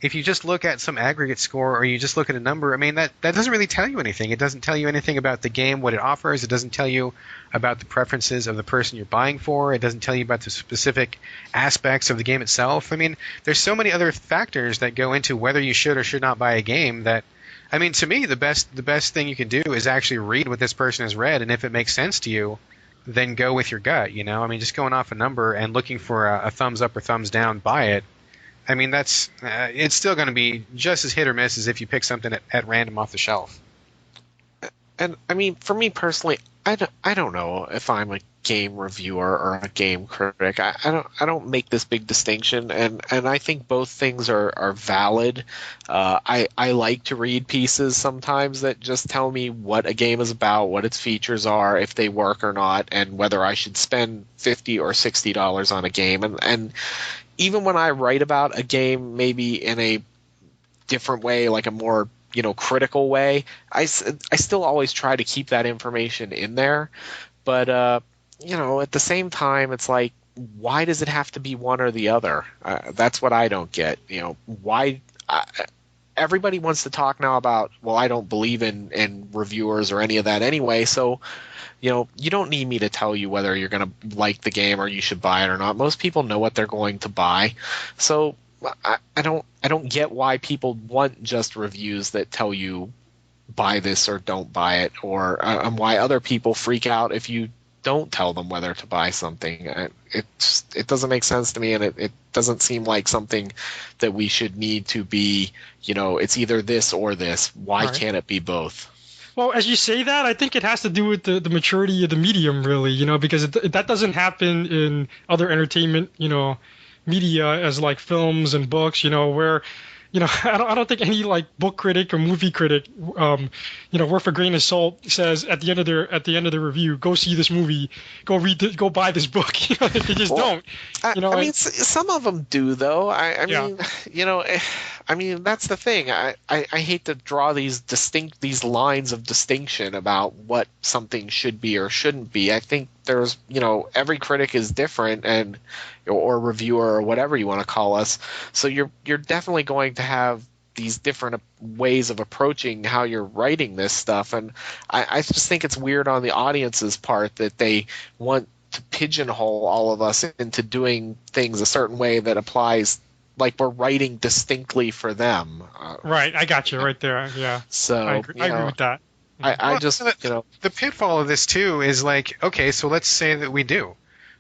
if you just look at some aggregate score or you just look at a number, I mean, that doesn't really tell you anything. It doesn't tell you anything about the game, what it offers. It doesn't tell you about the preferences of the person you're buying for. It doesn't tell you about the specific aspects of the game itself. I mean, there's so many other factors that go into whether you should or should not buy a game that, I mean, to me, the best thing you can do is actually read what this person has read, and if it makes sense to you, then go with your gut, I mean, just going off a number and looking for a thumbs up or thumbs down, buy it. I mean, that's it's still going to be just as hit or miss as if you pick something at random off the shelf. And I mean, for me personally, I don't know if I'm a game reviewer or a game critic. I don't make this big distinction, and I think both things are valid. I like to read pieces sometimes that just tell me what a game is about, what its features are, if they work or not, and whether I should spend $50 or $60 on a game. And even when I write about a game, maybe in a different way, like a more critical way, I still always try to keep that information in there. But at the same time, it's like, why does it have to be one or the other? That's what I don't get. Why? Everybody wants to talk now about, well, I don't believe in reviewers or any of that anyway, so you don't need me to tell you whether you're going to like the game or you should buy it or not. Most people know what they're going to buy. So I don't get why people want just reviews that tell you buy this or don't buy it, or why other people freak out if you don't tell them whether to buy something. It doesn't make sense to me, and it doesn't seem like something that we should need to be, it's either this or this. Why can't it be both? Well, as you say that, I think it has to do with the maturity of the medium, really, because that doesn't happen in other entertainment, media as like films and books, where, I don't think any like book critic or movie critic, worth a grain of salt says at the end of the review, go see this movie, go buy this book. They just don't. I mean, some of them do though. I mean, that's the thing. I hate to draw these lines of distinction about what something should be or shouldn't be. I think there's, every critic is different, and or reviewer or whatever you want to call us. So you're definitely going to have these different ways of approaching how you're writing this stuff, and I just think it's weird on the audience's part that they want pigeonhole all of us into doing things a certain way that applies, like we're writing distinctly for them. Right, I got you right there. Yeah, So I agree with that. I Well, just, the pitfall of this too is like, okay, so let's say that we do.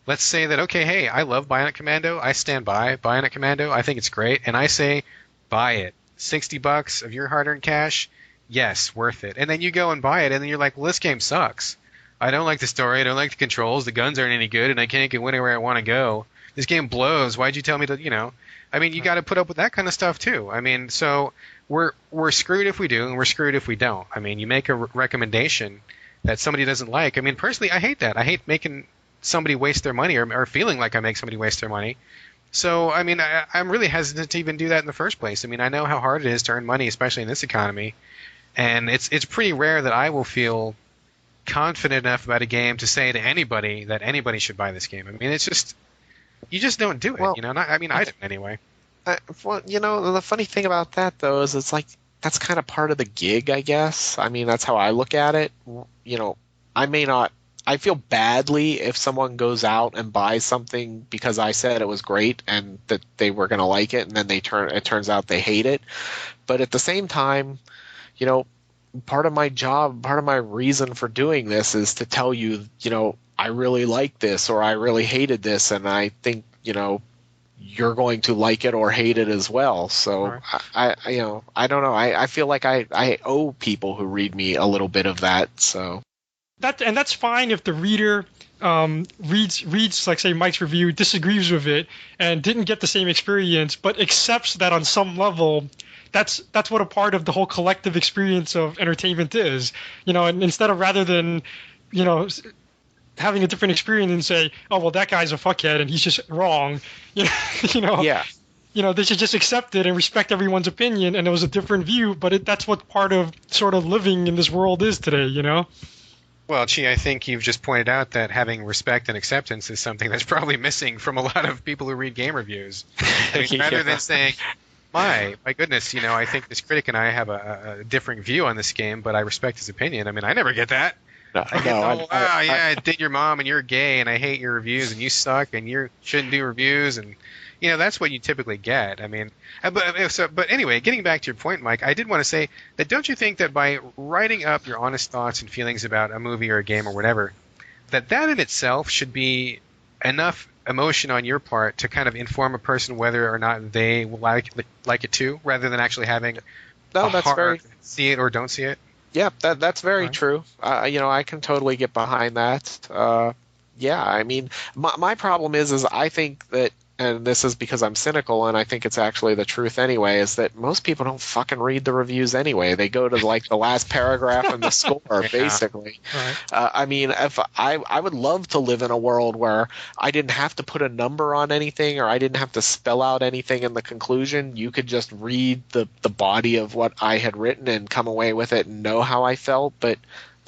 Let's say that, okay, hey, I love Bionic Commando. I stand by Bionic Commando. I think it's great, and I say, buy it. $60 of your hard-earned cash, yes, worth it. And then you go and buy it, and then you're like, well, this game sucks. I don't like the story. I don't like the controls. The guns aren't any good, and I can't get anywhere I want to go. This game blows. Why'd you tell me to, I mean, you got to put up with that kind of stuff too. I mean, so we're screwed if we do, and we're screwed if we don't. I mean, you make a recommendation that somebody doesn't like. I mean, personally, I hate that. I hate making somebody waste their money or feeling like I make somebody waste their money. So, I mean, I'm really hesitant to even do that in the first place. I mean, I know how hard it is to earn money, especially in this economy, and it's pretty rare that I will feel confident enough about a game to say to anybody that anybody should buy this game. I mean, it's just, you just don't do it. Well, I didn't anyway. well, the funny thing about that though is it's like that's kind of part of the gig, I guess. I mean, that's how I look at it. I feel badly if someone goes out and buys something because I said it was great and that they were going to like it, and then it turns out they hate it. But at the same time, part of my job, part of my reason for doing this is to tell you, I really like this or I really hated this, and I think, you're going to like it or hate it as well. So Right. I don't know. I feel like I owe people who read me a little bit of that. So That's fine if the reader reads like, say, Mike's review, disagrees with it, and didn't get the same experience, but accepts that on some level that's what a part of the whole collective experience of entertainment is. And instead of, rather than having a different experience and say, oh, well, that guy's a fuckhead and he's just wrong, yeah. They should just accept it and respect everyone's opinion, and it was a different view, but that's what part of sort of living in this world is today. Well, Chi, I think you've just pointed out that having respect and acceptance is something that's probably missing from a lot of people who read game reviews. I mean, rather than saying, my goodness, I think this critic and I have a differing view on this game, but I respect his opinion. I mean, I never get that. I did your mom and you're gay and I hate your reviews and you suck and you shouldn't do reviews, and that's what you typically get. I mean, but anyway, getting back to your point, Mike, I did want to say that don't you think that by writing up your honest thoughts and feelings about a movie or a game or whatever, that in itself should be enough emotion on your part to kind of inform a person whether or not they will like it too, rather than actually having see it or don't see it? Yeah, that's very true. I can totally get behind that. I mean, my problem is I think that, and this is because I'm cynical, and I think it's actually the truth anyway, is that most people don't fucking read the reviews anyway. They go to like the last paragraph in the score, basically. Right. I mean, if I would love to live in a world where I didn't have to put a number on anything, or I didn't have to spell out anything in the conclusion. You could just read the body of what I had written and come away with it and know how I felt. But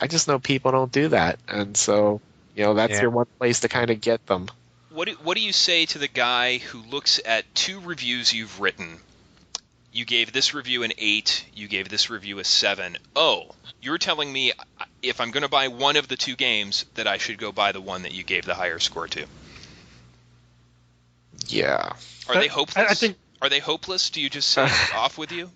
I just know people don't do that, and so that's your one place to kind of get them. What do you say to the guy who looks at two reviews you've written? You gave this review an 8, you gave this review a 7. Oh, you're telling me if I'm going to buy one of the two games that I should go buy the one that you gave the higher score to? Yeah. Are they hopeless? I think. Are they hopeless? Do you just say off with you?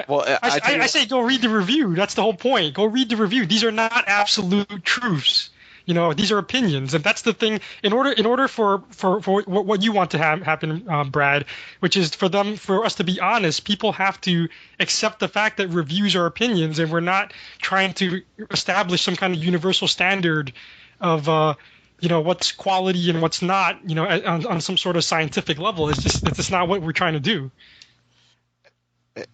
Well, I say go read the review. That's the whole point. Go read the review. These are not absolute truths. These are opinions, and that's the thing. In order for what you want to happen, Brad, which is for us to be honest, people have to accept the fact that reviews are opinions, and we're not trying to establish some kind of universal standard of what's quality and what's not, on some sort of scientific level. It's just not what we're trying to do.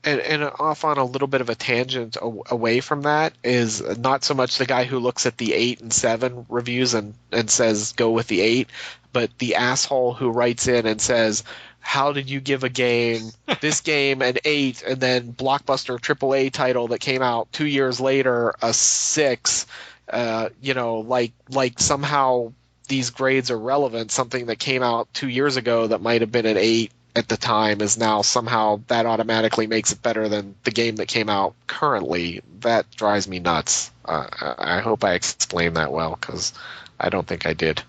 And off on a little bit of a tangent away from that is not so much the guy who looks at the 8 and 7 reviews and says go with the 8, but the asshole who writes in and says, how did you give this game an 8, and then blockbuster AAA title that came out 2 years later a 6? Like somehow these grades are relevant. Something that came out 2 years ago that might have been an 8 at the time is now somehow that automatically makes it better than the game that came out currently. That drives me nuts. I hope I explained that well, because I don't think I did.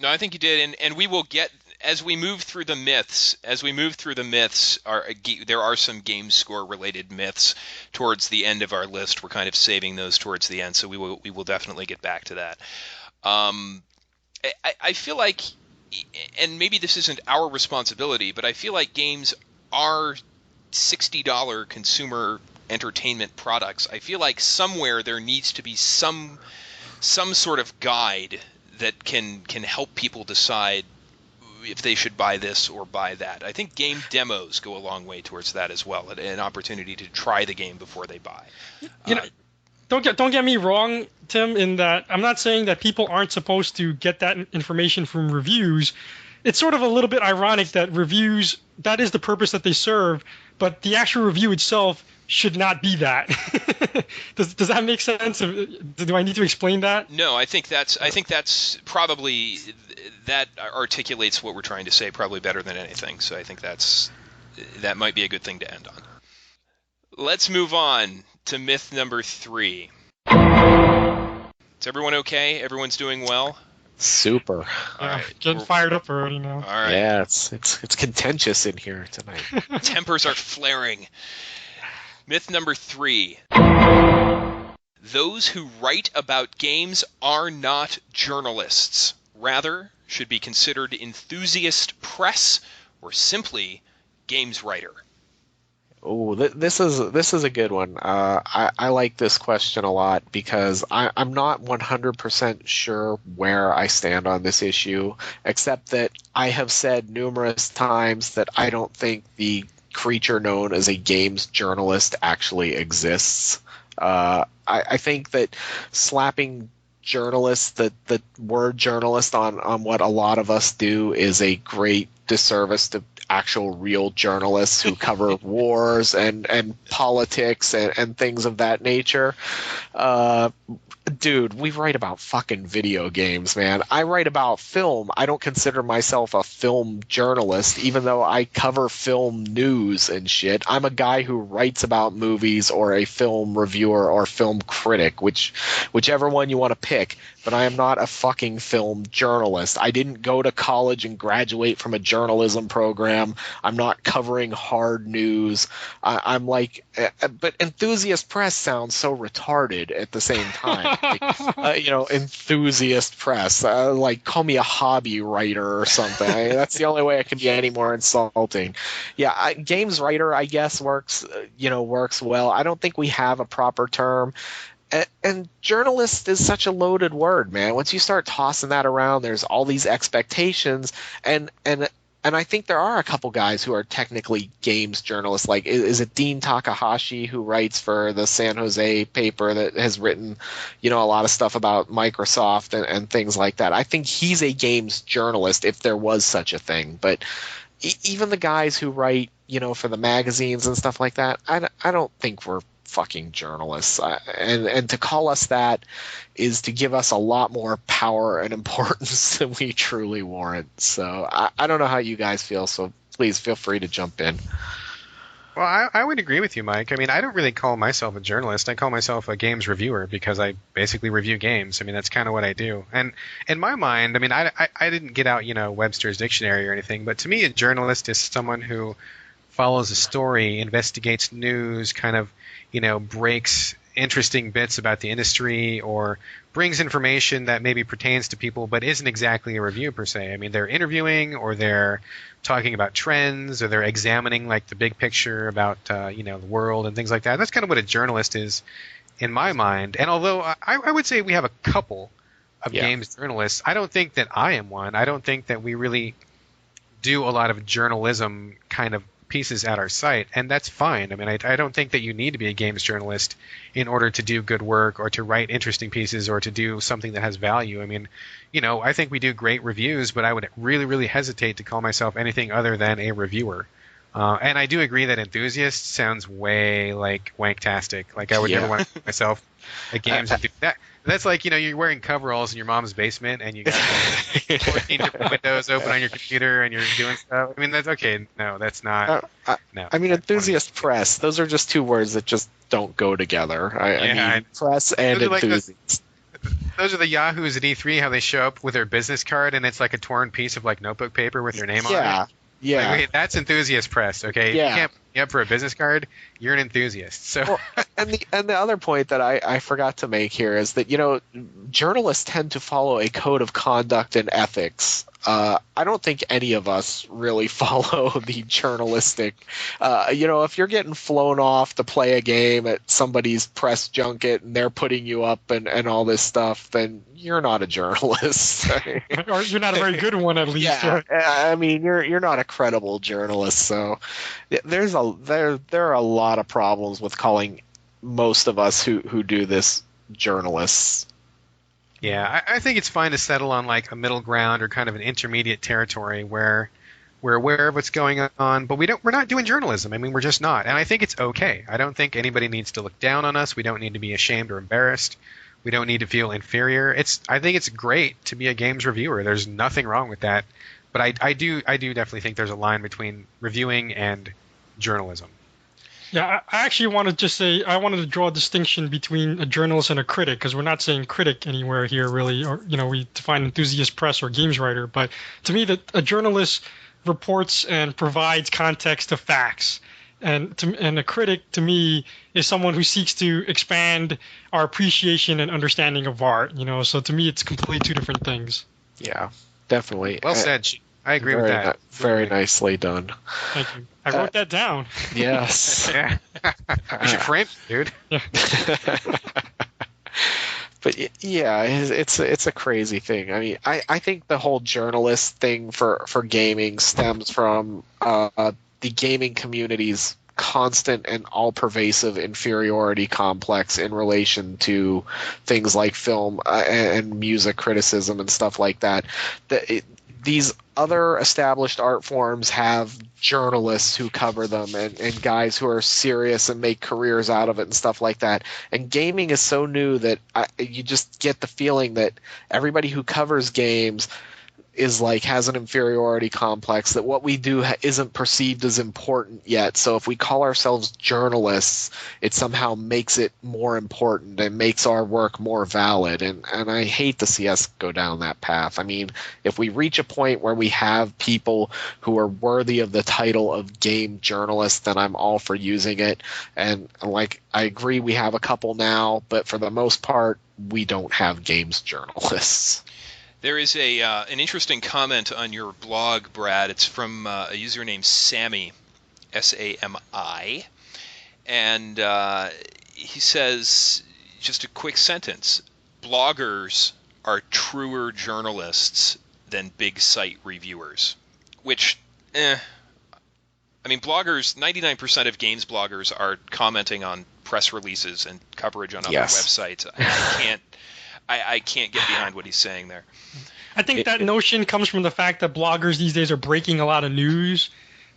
No, I think you did, and we will get as we move through the myths. There are some game score related myths towards the end of our list. We're kind of saving those towards the end, so we will definitely get back to that. I feel like, and maybe this isn't our responsibility, but I feel like games are $60 consumer entertainment products. I feel like somewhere there needs to be some sort of guide that can help people decide if they should buy this or buy that. I think game demos go a long way towards that as well, an opportunity to try the game before they buy. Don't get me wrong, Tim, in that I'm not saying that people aren't supposed to get that information from reviews. It's sort of a little bit ironic that reviews, that is the purpose that they serve, but the actual review itself should not be that. Does that make sense? Do I need to explain that? No, I think that's probably, that articulates what we're trying to say probably better than anything. So I think that might be a good thing to end on. Let's move on to myth number 3. Is everyone okay? Everyone's doing well? Super. All right. Getting fired up already now. All right. Yeah, it's contentious in here tonight. Tempers are flaring. Myth number 3. Those who write about games are not journalists. Rather, should be considered enthusiast press or simply games writer. Oh, this is a good one. I like this question a lot because I'm not 100% sure where I stand on this issue, except that I have said numerous times that I don't think the creature known as a games journalist actually exists. I think that slapping journalists, the word journalist on what a lot of us do is a great disservice to actual real journalists who cover wars and politics and things of that nature. Dude, we write about fucking video games, man. I write about film. I don't consider myself a film journalist, even though I cover film news and shit. I'm a guy who writes about movies, or a film reviewer or film critic, whichever one you want to pick. But I am not a fucking film journalist. I didn't go to college and graduate from a journalism program. I'm not covering hard news. I'm like, but enthusiast press sounds so retarded at the same time. Like, enthusiast press. Like, call me a hobby writer or something. That's the only way I can be any more insulting. Yeah, games writer, I guess, works well. I don't think we have a proper term. And journalist is such a loaded word, man. Once you start tossing that around, there's all these expectations, and I think there are a couple guys who are technically games journalists. Like, is it Dean Takahashi, who writes for the San Jose paper that has written, a lot of stuff about Microsoft and things like that. I think he's a games journalist, if there was such a thing. But even the guys who write, for the magazines and stuff like that, I don't think we're fucking journalists, and to call us that is to give us a lot more power and importance than we truly warrant. So I don't know how you guys feel, so please feel free to jump in. Well, I would agree with you, Mike. I mean, I don't really call myself a journalist. I call myself a games reviewer because I basically review games. I mean, that's kind of what I do. And in my mind, I mean, I didn't get out, Webster's dictionary or anything, but to me, a journalist is someone who follows a story, investigates news, kind of, breaks interesting bits about the industry, or brings information that maybe pertains to people but isn't exactly a review per se. I mean, they're interviewing, or they're talking about trends, or they're examining like the big picture about the world and things like that. That's kind of what a journalist is in my mind. And although I would say we have a couple of games journalists, I don't think that I am one. I don't think that we really do a lot of journalism kind of pieces at our site, and that's fine. I mean, I don't think that you need to be a games journalist in order to do good work, or to write interesting pieces, or to do something that has value. I mean, I think we do great reviews, but I would really, really hesitate to call myself anything other than a reviewer. And I do agree that enthusiast sounds way like wanktastic. Like I would never want to put myself at games and do that. That's like, you're wearing coveralls in your mom's basement and you got 14 different windows open on your computer and you're doing stuff. I mean, that's okay. No, that's not. No. I mean, enthusiast press. Those are just two words that just don't go together. I mean, press and enthusiast. Those are the Yahoos at E3, how they show up with their business card and it's like a torn piece of like notebook paper with their name on it. Yeah. Like, wait, that's enthusiast press, okay? Yeah. You can't put me up for a business card. You're an enthusiast. So, well, and the other point that I forgot to make here is that journalists tend to follow a code of conduct and ethics. I don't think any of us really follow the journalistic. If you're getting flown off to play a game at somebody's press junket and they're putting you up and all this stuff, then you're not a journalist. Or you're not a very good one, at least. Yeah, I mean, you're not a credible journalist. So there are a lot of problems with calling most of us who do this journalists. Yeah, I think it's fine to settle on like a middle ground or kind of an intermediate territory where we're aware of what's going on, but we're not doing journalism. I mean, we're just not. And I think it's okay. I don't think anybody needs to look down on us. We don't need to be ashamed or embarrassed. We don't need to feel inferior. I think it's great to be a games reviewer. There's nothing wrong with that. But I do definitely think there's a line between reviewing and journalism. Yeah, I actually want to just say I wanted to draw a distinction between a journalist and a critic, because we're not saying critic anywhere here, really. Or we define enthusiast press or games writer. But to me, that a journalist reports and provides context to facts, and a critic to me is someone who seeks to expand our appreciation and understanding of art. So to me, it's completely two different things. Yeah, definitely. Well said. I agree with that. Very nicely done. Thank you. I wrote that down. Yes. Yeah. You should frame it, dude. Yeah. But yeah, it's a crazy thing. I mean, I think the whole journalist thing for gaming stems from the gaming community's constant and all-pervasive inferiority complex in relation to things like film and music criticism and stuff like that. These other established art forms have journalists who cover them and guys who are serious and make careers out of it and stuff like that. And gaming is so new that you just get the feeling that everybody who covers games has an inferiority complex, that what we do isn't perceived as important yet. So if we call ourselves journalists, it somehow makes it more important and makes our work more valid. And I hate to see us go down that path. I mean, if we reach a point where we have people who are worthy of the title of game journalist, then I'm all for using it. And I agree we have a couple now, but for the most part, we don't have games journalists. There is an interesting comment on your blog, Brad. It's from a user named Sammy, S-A-M-I, and he says, just a quick sentence, bloggers are truer journalists than big site reviewers, which, I mean, bloggers, 99% of games bloggers are commenting on press releases and coverage on other websites. I can't get behind what he's saying there. I think that notion comes from the fact that bloggers these days are breaking a lot of news,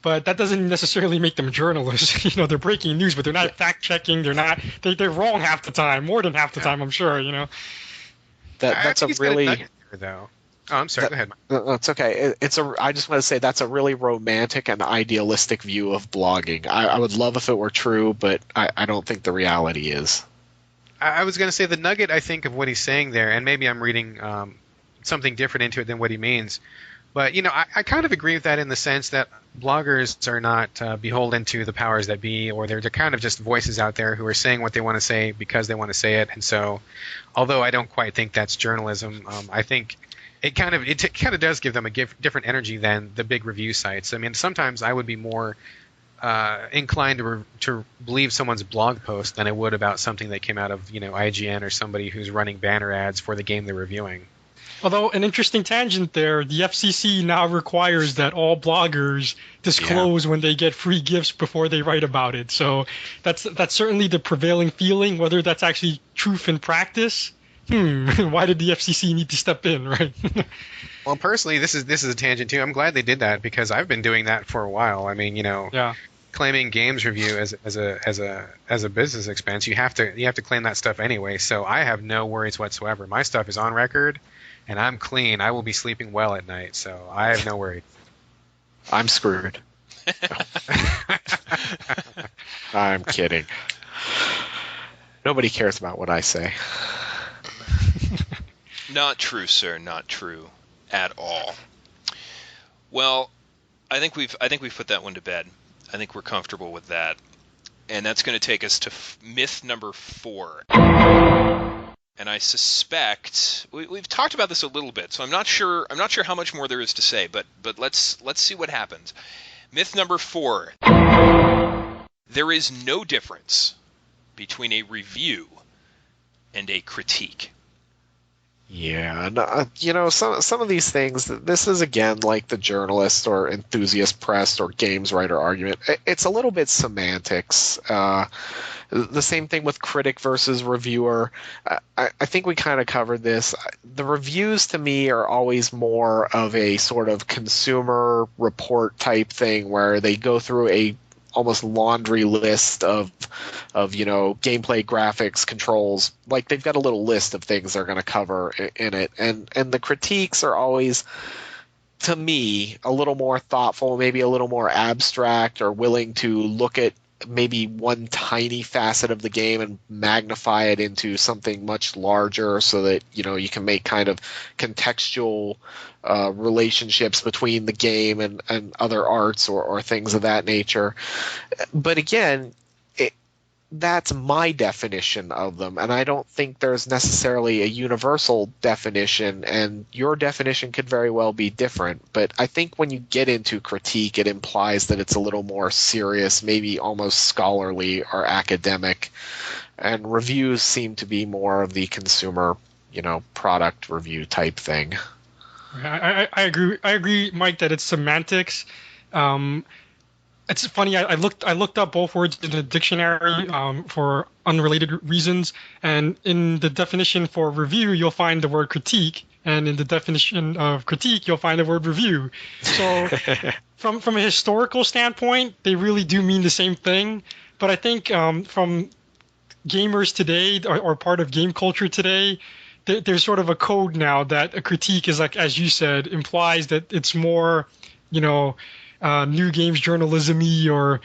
but that doesn't necessarily make them journalists. They're breaking news, but they're not fact-checking. They're wrong half the time, more than half the time, I'm sure. That's a really... though. Oh, I'm sorry. Go ahead. That's okay. I just want to say that's a really romantic and idealistic view of blogging. I would love if it were true, but I don't think the reality is. I was going to say the nugget, I think, of what he's saying there, and maybe I'm reading something different into it than what he means, but I kind of agree with that in the sense that bloggers are not beholden to the powers that be, or they're kind of just voices out there who are saying what they want to say because they want to say it. And so, although I don't quite think that's journalism, I think it kind of does give them a different energy than the big review sites. I mean, sometimes I would be more inclined to believe someone's blog post than I would about something that came out of IGN or somebody who's running banner ads for the game they're reviewing. Although, an interesting tangent there, the FCC now requires that all bloggers disclose when they get free gifts before they write about it. So that's certainly the prevailing feeling. Whether that's actually truth in practice, why did the FCC need to step in, right? Well, personally, this is a tangent too. I'm glad they did that because I've been doing that for a while. I mean, Yeah. claiming games review as a business expense, you have to claim that stuff anyway. So I have no worries whatsoever. My stuff is on record, and I'm clean. I will be sleeping well at night, so I have no worries. I'm screwed. I'm kidding. Nobody cares about what I say. Not true, sir. Not true at all. Well, I think we've put that one to bed. I think we're comfortable with that, and that's going to take us to myth number 4. And I suspect we've talked about this a little bit, so I'm not sure how much more there is to say. But let's see what happens. Myth number 4: there is no difference between a review and a critique. Yeah, some of these things, this is again like the journalist or enthusiast press or games writer argument. It's a little bit semantics. The same thing with critic versus reviewer. I think we kind of covered this. The reviews to me are always more of a sort of consumer report type thing where they go through a almost laundry list of gameplay, graphics, controls. Like they've got a little list of things they're going to cover in it, and the critiques are always, to me, a little more thoughtful, maybe a little more abstract, or willing to look at maybe one tiny facet of the game and magnify it into something much larger so that you can make kind of contextual relationships between the game and other arts or things of that nature. But again, that's my definition of them, and I don't think there's necessarily a universal definition, and your definition could very well be different. But I think when you get into critique, it implies that it's a little more serious, maybe almost scholarly or academic, and reviews seem to be more of the consumer, product review type thing. I agree, Mike, that it's semantics. It's funny. I looked up both words in the dictionary for unrelated reasons, and in the definition for review, you'll find the word critique, and in the definition of critique, you'll find the word review. So, from a historical standpoint, they really do mean the same thing. But I think from gamers today or part of game culture today, there's sort of a code now that a critique is, like, as you said, implies that it's more, new games journalism-y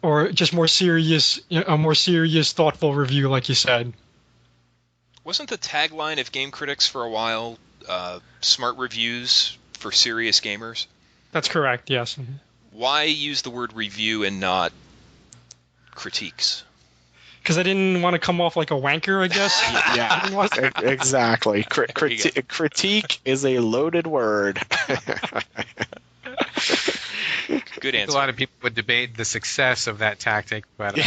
or just more serious, a more serious, thoughtful review, like you said. Wasn't the tagline of Game Critics for a while smart reviews for serious gamers? That's correct, yes. Mm-hmm. Why use the word review and not critiques? Because I didn't want to come off like a wanker, I guess. Yeah, exactly. Critique is a loaded word. Good answer. A lot of people would debate the success of that tactic, but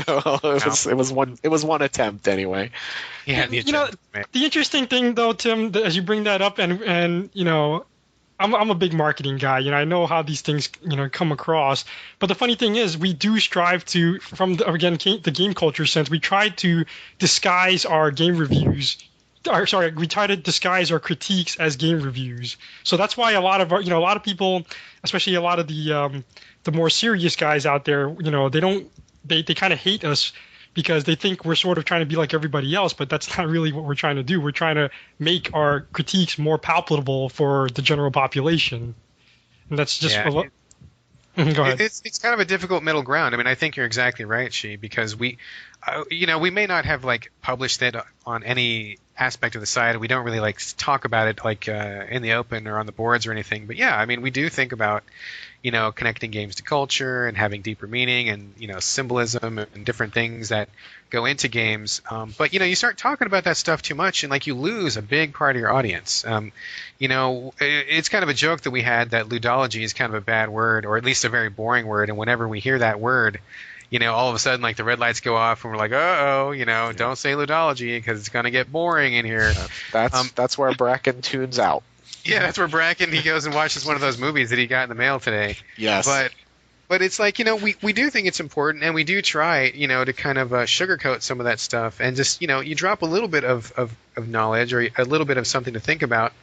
well, it was one attempt anyway. Yeah, the interesting thing though, Tim, as you bring that up, and I'm a big marketing guy. I know how these things come across. But the funny thing is, we do strive to, the game culture sense, we try to disguise our game reviews. We try to disguise our critiques as game reviews. So that's why a lot of people, especially a lot of the more serious guys out there, they kind of hate us because they think we're sort of trying to be like everybody else, but that's not really what we're trying to do. We're trying to make our critiques more palatable for the general population, and that's just Go ahead. It's kind of a difficult middle ground. I mean, I think you're exactly right, Shi, because we may not have published it on any aspect of the site. We don't really talk about it in the open or on the boards or anything. But yeah, I mean, we do think about connecting games to culture and having deeper meaning and symbolism and different things that go into games. But you start talking about that stuff too much, and you lose a big part of your audience. It's kind of a joke that we had that ludology is kind of a bad word, or at least a very boring word. And whenever we hear that word, all of a sudden, the red lights go off, and we're like, don't say ludology because it's going to get boring in here. That's where Bracken tunes out. Yeah, that's where Bracken, he goes and watches one of those movies that he got in the mail today. Yes. But But it's like, we do think it's important, and we do try, to kind of sugarcoat some of that stuff, and just, you drop a little bit of knowledge or a little bit of something to think about,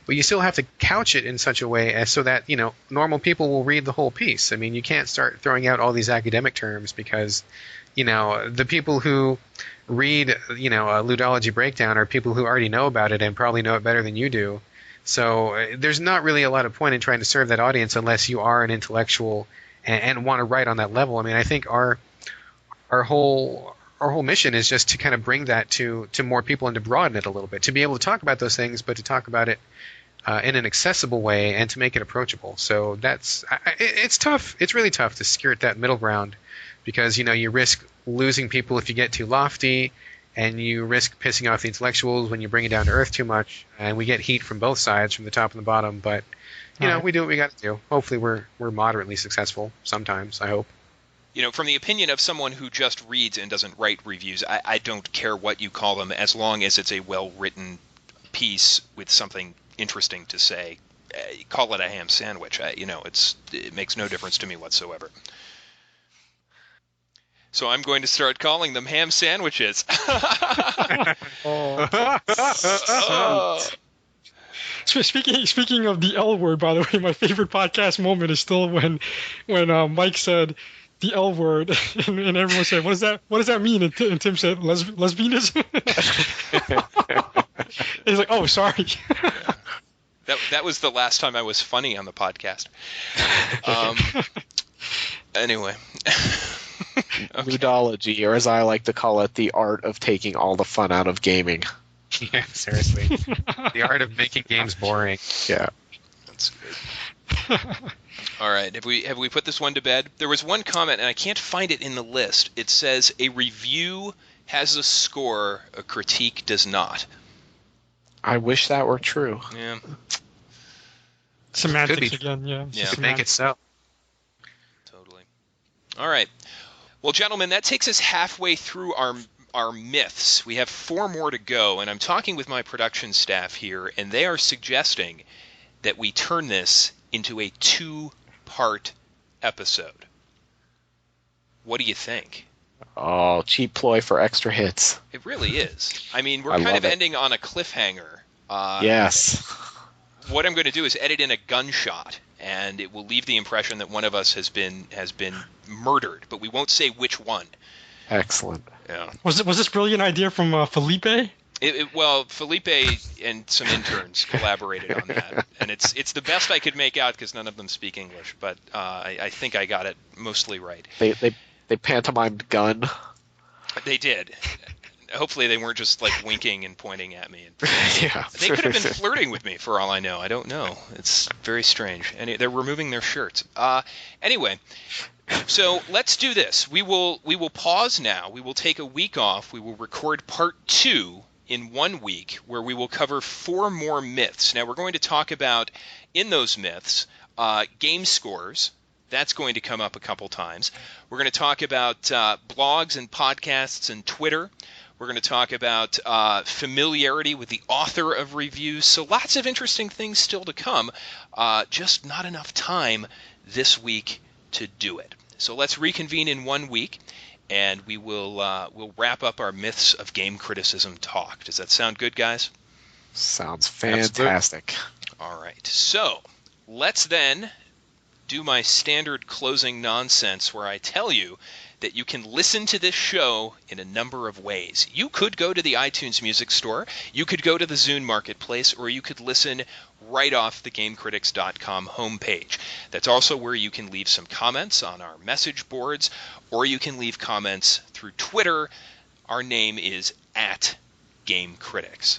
but you still have to couch it in such a way as so that, normal people will read the whole piece. I mean, you can't start throwing out all these academic terms because, the people who read, a ludology breakdown are people who already know about it and probably know it better than you do. So there's not really a lot of point in trying to serve that audience unless you are an intellectual and want to write on that level. I mean, I think our whole mission is just to kind of bring that to more people and to broaden it a little bit, to be able to talk about those things, but to talk about it in an accessible way and to make it approachable. So it's tough. It's really tough to skirt that middle ground because, you risk losing people if you get too lofty, and you risk pissing off the intellectuals when you bring it down to earth too much, and we get heat from both sides, from the top and the bottom. But we do what we got to do. Hopefully, we're moderately successful. Sometimes, I hope. From the opinion of someone who just reads and doesn't write reviews, I don't care what you call them, as long as it's a well-written piece with something interesting to say. Call it a ham sandwich. It makes no difference to me whatsoever. So I'm going to start calling them ham sandwiches. Speaking of the L word, by the way, my favorite podcast moment is still when Mike said the L word, and everyone said, "What does that mean?" And Tim said, "Lesbianism." He's like, "Oh, sorry." That was the last time I was funny on the podcast. Anyway. Okay. Ludology, or as I like to call it, the art of taking all the fun out of gaming. Yeah, seriously. The art of making games boring. Yeah. That's good. All right, have we put this one to bed? There was one comment, and I can't find it in the list. It says, a review has a score, a critique does not. I wish that were true. Yeah. Semantics again, yeah. Make it so. Totally. All right. Well, gentlemen, that takes us halfway through our myths. We have 4 more to go, and I'm talking with my production staff here, and they are suggesting that we turn this into a 2-part episode. What do you think? Oh, cheap ploy for extra hits. It really is. I mean, we're kind of ending on a cliffhanger. Yes. What I'm going to do is edit in a gunshot, and it will leave the impression that one of us has been murdered, but we won't say which one. Excellent. Yeah. Was this brilliant idea from Felipe? Well, Felipe and some interns collaborated on that, and it's the best I could make out because none of them speak English, but I think I got it mostly right. They pantomimed gun. They did. Hopefully they weren't just like winking and pointing at me. Yeah. They could have been flirting with me for all I know. I don't know. It's very strange. And they're removing their shirts. Anyway, so let's do this. We will pause now. We will take a week off. We will record part 2 in 1 week, where we will cover 4 more myths. Now we're going to talk about, in those myths, game scores. That's going to come up a couple times. We're going to talk about blogs and podcasts and Twitter. We're going to talk about familiarity with the author of reviews. So lots of interesting things still to come. Just not enough time this week to do it. So let's reconvene in 1 week, and we'll wrap up our Myths of Game Criticism talk. Does that sound good, guys? Sounds fantastic. All right. So let's then do my standard closing nonsense where I tell you that you can listen to this show in a number of ways. You could go to the iTunes Music Store, you could go to the Zune Marketplace, or you could listen right off the GameCritics.com homepage. That's also where you can leave some comments on our message boards, or you can leave comments through Twitter. Our name is @GameCritics.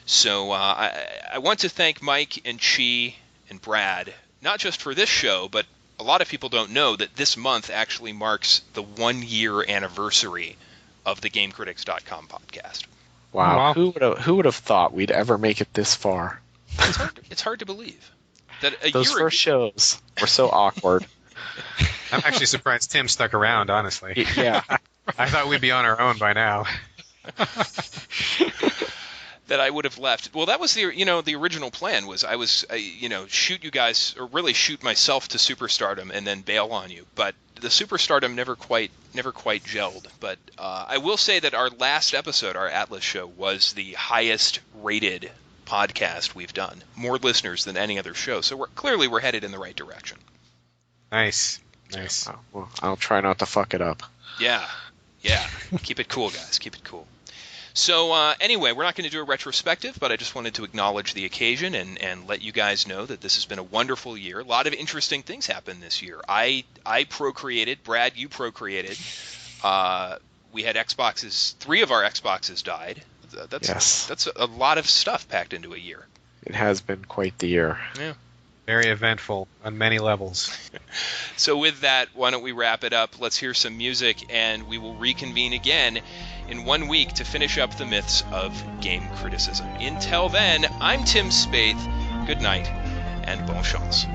So I want to thank Mike and Chi and Brad, not just for this show, but a lot of people don't know that this month actually marks the 1-year anniversary of the GameCritics.com podcast. Wow. Who would have thought we'd ever make it this far? It's hard to believe. That Those first shows were so awkward. I'm actually surprised Tim stuck around, honestly. Yeah. I thought we'd be on our own by now. that I would have left. Well, that was the original plan was I was shoot you guys, or really shoot myself to superstardom and then bail on you. But the superstardom never quite gelled. But I will say that our last episode, our Atlas show, was the highest rated podcast we've done. More listeners than any other show. So we're headed in the right direction. Nice. Well, I'll try not to fuck it up. Yeah. Keep it cool, guys. Keep it cool. So anyway, we're not going to do a retrospective, but I just wanted to acknowledge the occasion and let you guys know that this has been a wonderful year. A lot of interesting things happened this year. I procreated. Brad, you procreated. We had Xboxes. 3 of our Xboxes died. That's a lot of stuff packed into a year. It has been quite the year. Yeah. Very eventful on many levels. So with that, why don't we wrap it up? Let's hear some music, and we will reconvene again in 1 week to finish up the myths of game criticism. Until then, I'm Tim Spaeth. Good night, and bon chance.